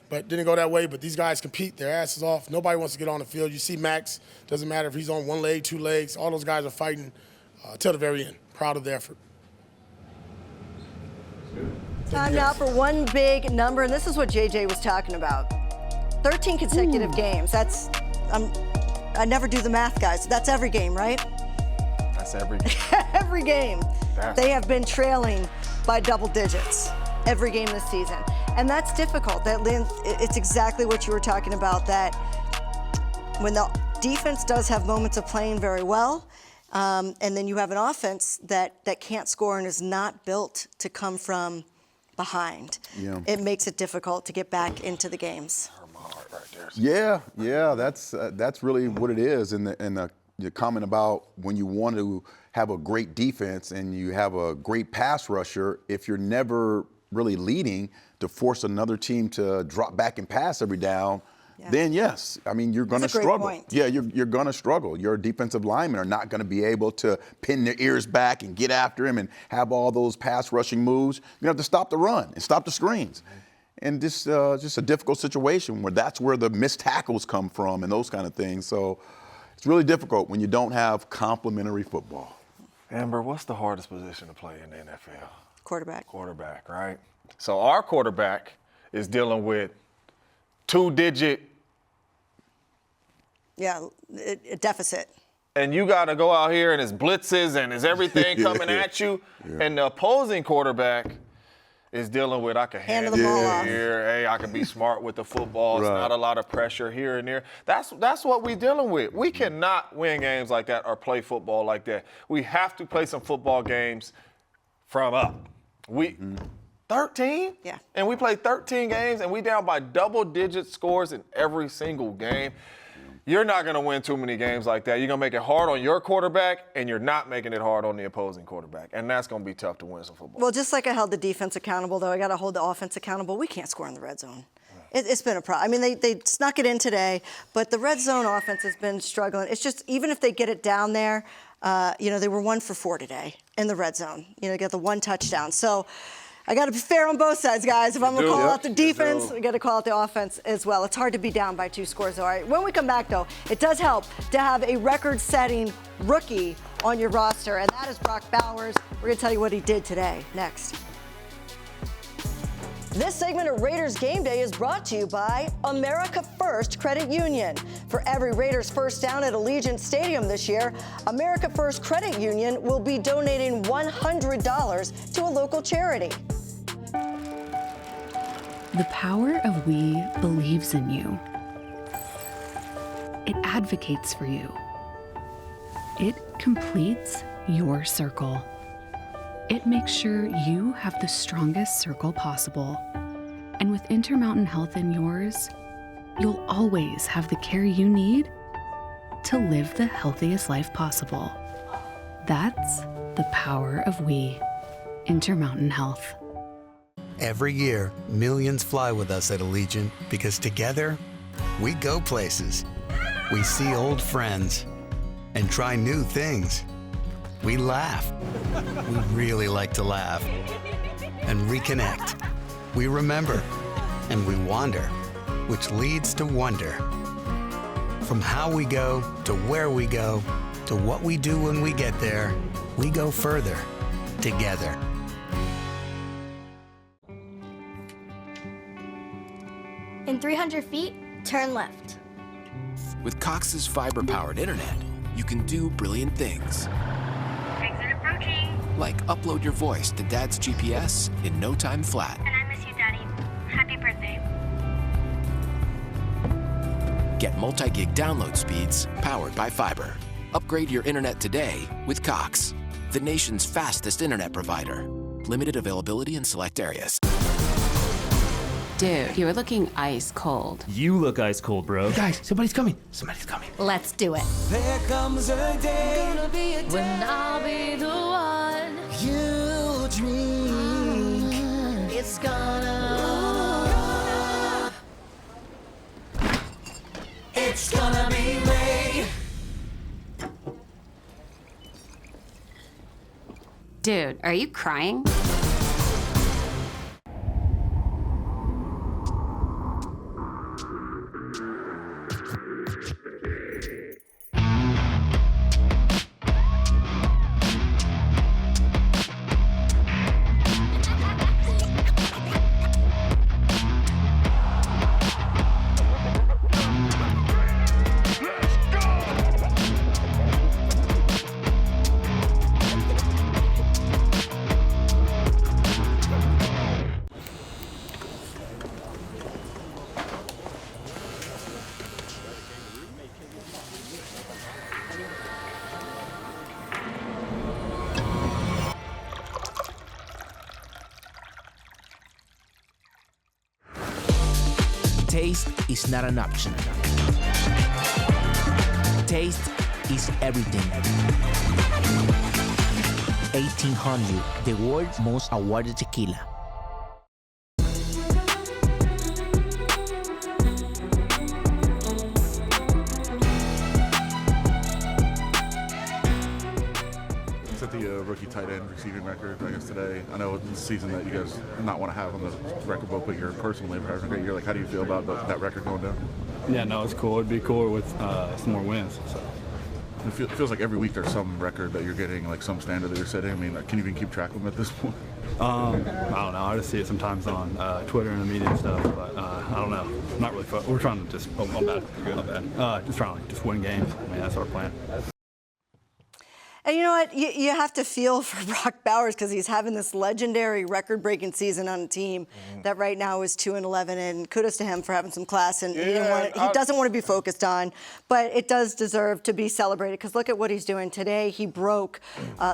Q: But didn't go that way. But these guys compete their asses off. Nobody wants to get on the field. You see Max, doesn't matter if he's on 1 leg, 2 legs. All those guys are fighting till the very end. Proud of the effort.
A: Time now for one big number, and this is what JJ was talking about. 13 consecutive games. That's, I never do the math, guys. That's every game, right?
C: That's every game.
A: Every game. They have been trailing by double digits every game this season. And that's difficult. It's exactly what you were talking about, that when the defense does have moments of playing very well, and then you have an offense that can't score and is not built to come from behind. Yeah. It makes it difficult to get back into the games.
B: Yeah, that's really what it is. And the comment about when you want to have a great defense and you have a great pass rusher, if you're never really leading to force another team to drop back and pass every down, then yes, I mean, you're going to struggle. Point. Yeah, you're going to struggle. Your defensive linemen are not going to be able to pin their ears back and get after him and have all those pass rushing moves. You have to stop the run and stop the screens. And just a difficult situation where that's where the missed tackles come from and those kind of things. So it's really difficult when you don't have complementary football.
C: Amber, what's the hardest position to play in the NFL?
A: Quarterback.
C: Quarterback, right? So our quarterback is dealing with 2-digit.
A: Yeah, a deficit.
C: And you got to go out here and it's blitzes and it's everything coming at you. Yeah. And the opposing quarterback is dealing with, I can hand the ball off here. Hey, I can be smart with the football. It's not a lot of pressure here and there. That's what we're dealing with. We cannot win games like that or play football like that. We have to play some football games from up. 13?
A: Yeah.
C: And we played 13 games and we down by double-digit scores in every single game. You're not going to win too many games like that. You're going to make it hard on your quarterback, and you're not making it hard on the opposing quarterback. And that's going to be tough to win some football.
A: Well, just like I held the defense accountable, though, I got to hold the offense accountable. We can't score in the red zone. It's been a problem. I mean, they snuck it in today, but the red zone offense has been struggling. It's just, even if they get it down there, they were 1 for 4 today in the red zone. Get the 1 touchdown. So I got to be fair on both sides, guys. If I'm going to call out the defense, we got to call out the offense as well. It's hard to be down by 2 scores. All right. When we come back, though, it does help to have a record-setting rookie on your roster, and that is Brock Bowers. We're going to tell you what he did today. Next. This segment of Raiders Game Day is brought to you by America First Credit Union. For every Raiders first down at Allegiant Stadium this year, America First Credit Union will be donating $100 to a local charity.
F: The power of we believes in you. It advocates for you. It completes your circle. It makes sure you have the strongest circle possible. And with Intermountain Health in yours, you'll always have the care you need to live the healthiest life possible. That's the power of we. Intermountain Health.
G: Every year, millions fly with us at Allegiant because together, we go places. We see old friends and try new things. We laugh. We really like to laugh. And reconnect. We remember. And we wander, which leads to wonder. From how we go to where we go to what we do when we get there, we go further together.
D: In 300 feet, turn left.
E: With Cox's fiber-powered internet, you can do brilliant things.
D: Exit approaching.
E: Like upload your voice to Dad's GPS in no time flat.
D: And I miss you, Daddy. Happy birthday.
E: Get multi-gig download speeds powered by fiber. Upgrade your internet today with Cox, the nation's fastest internet provider. Limited availability in select areas.
I: Dude, you're looking ice cold.
N: You look ice cold, bro.
K: Guys, somebody's coming. Somebody's coming.
I: Let's do it.
K: There comes a day
I: When I'll be the one.
K: you dream.
I: It's gonna.
K: It's gonna be Ray.
I: Dude, are you crying?
N: Taste is not an option. Taste is everything. 1800, the world's most awarded tequila.
R: Set the rookie tight end receiving record, I guess, today. I know it's a season that you guys not want to have on the record book, but you're personally having a great year. Like, how do you feel about that record going down?
U: Yeah, no, it's cool. It'd be cooler with some more wins. So.
R: It feels like every week there's some record that you're getting, like some standard that you're setting. I mean, can you even keep track of them at this point?
U: I don't know. I just see it sometimes on Twitter and the media and stuff, but I don't know. Not really. We're trying to just. Oh, my bad. My bad. Just trying to just win games. I mean, that's our plan.
A: And you know what? You have to feel for Brock Bowers because he's having this legendary record-breaking season on a team that right now is 2-11. And kudos to him for having some class. And he doesn't want to be focused on, but it does deserve to be celebrated because look at what he's doing today. He broke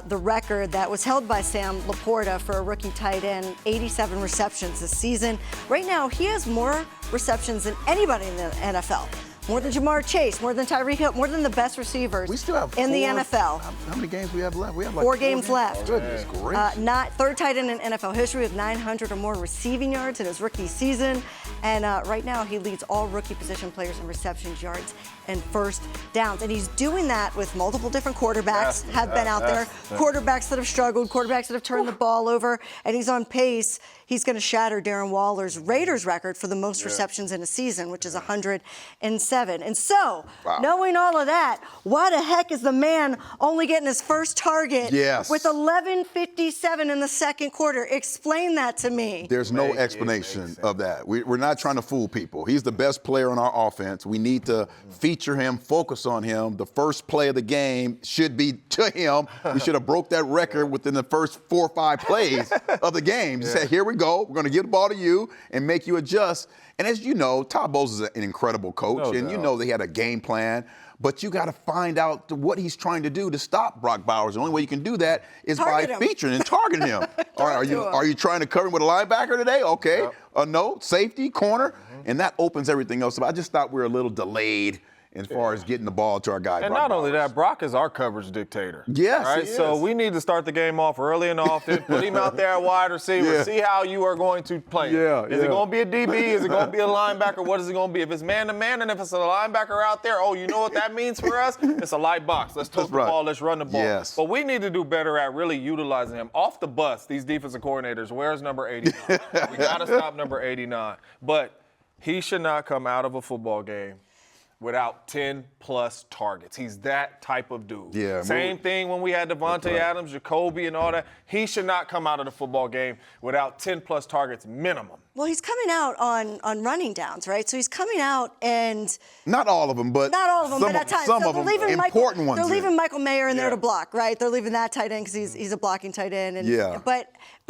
A: the record that was held by Sam Laporta for a rookie tight end, 87 receptions this season. Right now, he has more receptions than anybody in the NFL. more than Jamar Chase, more than Tyreek Hill, more than the best receivers
B: We still have
A: in the
B: four-
A: NFL.
B: How many games we have left? We have like
A: 4 games left.
B: Goodness gracious.
A: Not third tight end in NFL history with 900 or more receiving yards in his rookie season. And right now he leads all rookie position players in receptions, yards, and first downs. And he's doing that with multiple different quarterbacks have been out there. Quarterbacks that have struggled, quarterbacks that have turned the ball over. And he's on pace. He's going to shatter Darren Waller's Raiders record for the most receptions in a season, which is 107. And so, knowing all of that, why the heck is the man only getting his first target with 11:57 in the second quarter? Explain that to me.
B: There's no explanation of that. We're not trying to fool people. He's the best player on our offense. We need to feature him, focus on him. The first play of the game should be to him. We should have broke that record within the first 4 or 5 plays of the game. Just say, here we go. We're going to give the ball to you and make you adjust. And as you know, Todd Bowles is an incredible coach, and you know they had a game plan. But you got to find out what he's trying to do to stop Brock Bowers. The only way you can do that is by featuring and targeting him. All right, are you trying to cover him with a linebacker today? Okay. No, safety, corner, and that opens everything else up. I just thought we were a little delayed as far as getting the ball to our guy.
C: And
B: Brock
C: not only
B: Bowers.
C: that, Brock is our coverage dictator.
B: Yes,
C: right?
B: he
C: So
B: is.
C: we need to start the game off early and often. Put him out there at wide receiver. See how you are going to play. Is it going to be a DB? Is it going to be a linebacker? What is it going to be? If it's man-to-man and if it's a linebacker out there, you know what that means for us? It's a light box. Let's tote the ball. Let's run the ball.
B: Yes.
C: But we need to do better at really utilizing him. Off the bus, these defensive coordinators, where's number 89? We got to stop number 89. But he should not come out of a football game without 10-plus targets. He's that type of dude. Same thing when we had Devontae Adams, Jacoby, and all that. He should not come out of the football game without 10-plus targets minimum.
A: Well, he's coming out on running downs, right? So he's coming out and
B: not all of them, but
A: not all of them, but at times.
B: Some
A: so
B: of them,
A: important
B: ones.
A: They're leaving Michael Mayer in there to block, right? They're leaving that tight end because he's a blocking tight end. And, But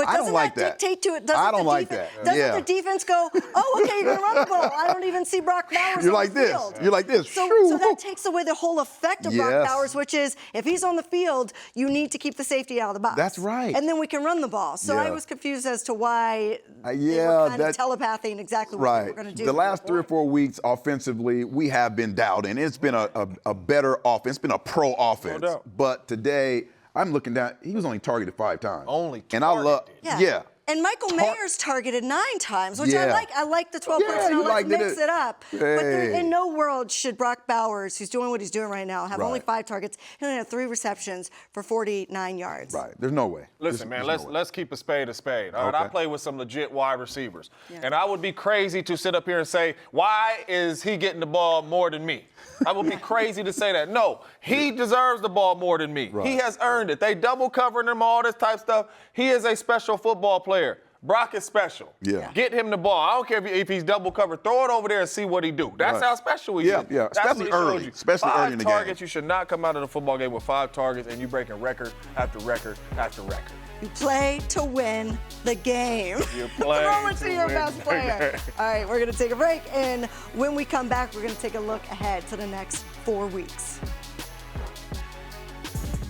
B: I
A: doesn't
B: don't like
A: that
B: that.
A: dictate to it?
B: I don't like that.
A: Doesn't the defense go, okay, you're going to run the ball. I don't even see Brock Bowers
B: You're
A: on
B: like
A: the
B: this.
A: field.
B: You're like this.
A: So that takes away the whole effect of Brock Bowers, which is if he's on the field, you need to keep the safety out of the box.
B: That's right.
A: And then we can run the ball. So I was confused as to why they were kind of telepathing exactly what they were going to do.
B: The last 3 or 4 weeks offensively, we have been doubting. It's been a better offense. It's been a pro offense.
C: No doubt.
B: But today, I'm looking down. He was only targeted 5 times.
C: Only targeted.
B: And I love,
A: And Michael Mayer's targeted 9 times, which I like. I like the 12 personnel. Let's mix it up. But in no world should Brock Bowers, who's doing what he's doing right now, have only 5 targets. He only had 3 receptions for 49 yards.
B: Right. There's no way.
C: Listen, man, let's keep a spade a spade. All right, I play with some legit wide receivers.
A: Yeah.
C: And I would be crazy to sit up here and say, why is he getting the ball more than me? I would be crazy to say that. No, he deserves the ball more than me. He has earned it. They double covering him, all this type of stuff. He is a special football player. Brock is special. Get him the ball. I don't care if he's double covered. Throw it over there and see what he do. That's how special he is.
B: Yeah,
C: That's
B: especially
C: what he
B: early.
C: showed you.
B: Especially early in the
C: 5
B: game.
C: targets. You should not come out of the football game with 5 targets and you breaking record after record after record.
A: You play to win the game.
C: You play
A: Throw it to your
C: win
A: best
C: the
A: player.
C: game.
A: All right, we're going to take a break. And when we come back, we're going to take a look ahead to the next 4 weeks.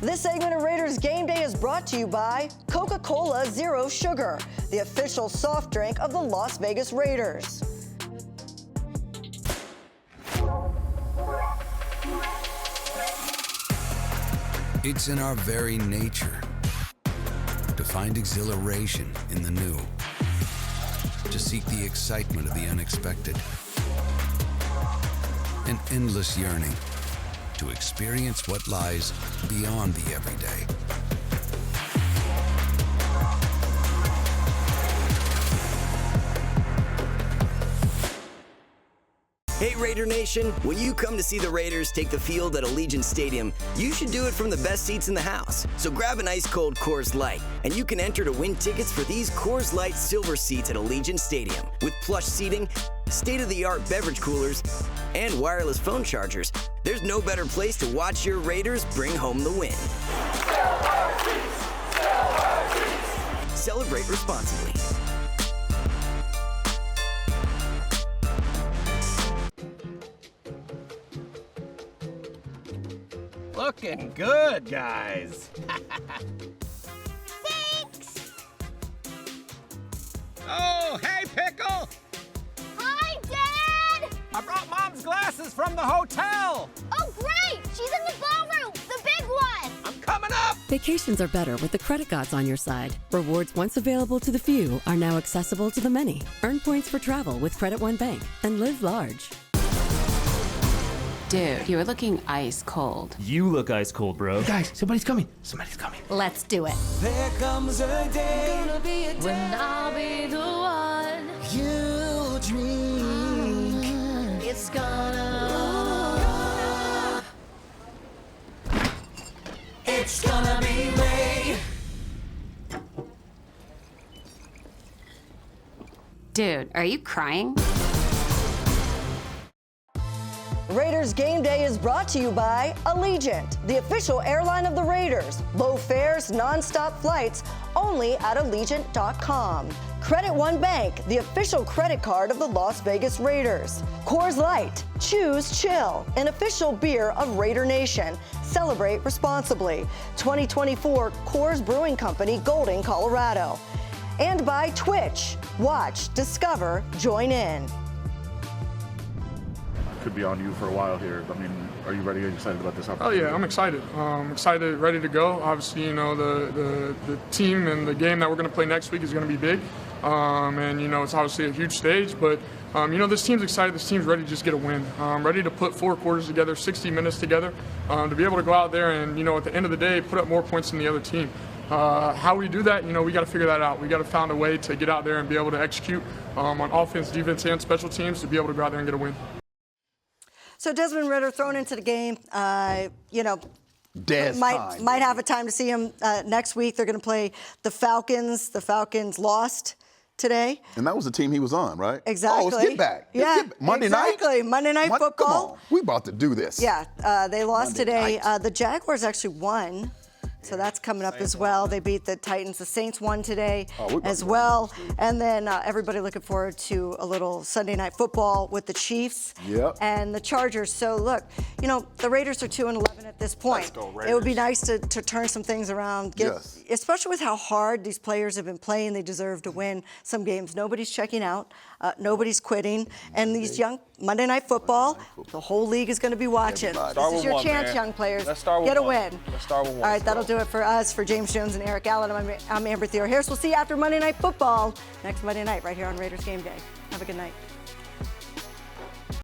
A: This segment of Raiders Game Day is brought to you by Coca-Cola Zero Sugar, the official soft drink of the Las Vegas Raiders.
L: It's in our very nature to find exhilaration in the new, to seek the excitement of the unexpected, an endless yearning to experience what lies beyond the everyday.
M: Hey Raider Nation, when you come to see the Raiders take the field at Allegiant Stadium, you should do it from the best seats in the house. So grab an ice cold Coors Light, and you can enter to win tickets for these Coors Light silver seats at Allegiant Stadium. With plush seating, state-of-the-art beverage coolers, and wireless phone chargers, there's no better place to watch your Raiders bring home the win. Celebrate responsibly.
O: Looking good, guys.
D: Thanks!
O: Oh, hey, Pickle!
D: Hi, Dad!
O: I brought Mom's those glasses from the hotel.
D: Oh, great! She's in the ballroom, the big one.
O: I'm coming up.
P: Vacations are better with the credit gods on your side. Rewards once available to the few are now accessible to the many. Earn points for travel with Credit One Bank and live large.
I: Dude, you're looking ice cold.
N: You look ice cold, bro.
K: Guys, somebody's coming. Somebody's coming.
I: Let's do it.
K: There comes a day
I: When I'll be the one.
K: you dream.
I: It's gonna.
K: It's gonna be Ray.
I: Dude, are you crying?
A: Raiders Game Day is brought to you by Allegiant, the official airline of the Raiders. Low fares, non-stop flights, only at Allegiant.com. Credit One Bank, the official credit card of the Las Vegas Raiders. Coors Light, choose chill, an official beer of Raider Nation. Celebrate responsibly. 2024 Coors Brewing Company, Golden, Colorado. And by Twitch, watch, discover, join in.
R: Could be on you for a while here. I mean, are you ready? Are you excited about this
J: Oh
R: opportunity?
J: yeah, I'm excited. Excited, ready to go. Obviously, you know, the team and the game that we're going to play next week is going to be big. And you know, it's obviously a huge stage, but you know, this team's excited. This team's ready to just get a win. Ready to put 4 quarters together, 60 minutes together, to be able to go out there and, you know, at the end of the day, put up more points than the other team. How we do that, you know, we got to figure that out. We got to find a way to get out there and be able to execute on offense, defense, and special teams to be able to go out there and get a win.
A: So Desmond Ridder thrown into the game, you know, might have a time to see him next week. They're going to play the Falcons. The Falcons lost today.
B: And that was the team he was on, right?
A: Exactly.
B: Oh, let's get back.
A: Yeah,
B: Monday night?
A: exactly. Monday Night Football.
B: Come on. We about to do this.
A: Yeah, they lost
B: Monday
A: today. The Jaguars actually won. So that's coming up as well. They beat the Titans. The Saints won today as well. And then everybody looking forward to a little Sunday Night Football with the Chiefs and the Chargers. So look, you know, the Raiders are 2-11 at this point.
C: Let's go, Raiders.
A: It would be nice to turn some things around, especially with how hard these players have been playing. They deserve to win some games. Nobody's checking out. Nobody's quitting. And these young Monday Night Football, the whole league is going to be watching. This is your chance, young players.
C: Let's start with
A: Get a
C: one.
A: win.
C: Let's start with one.
A: All right, that'll do it for us. For James Jones and Eric Allen, I'm Amber Theoharis. We'll see you after Monday Night Football next Monday night right here on Raiders Game Day. Have a good night.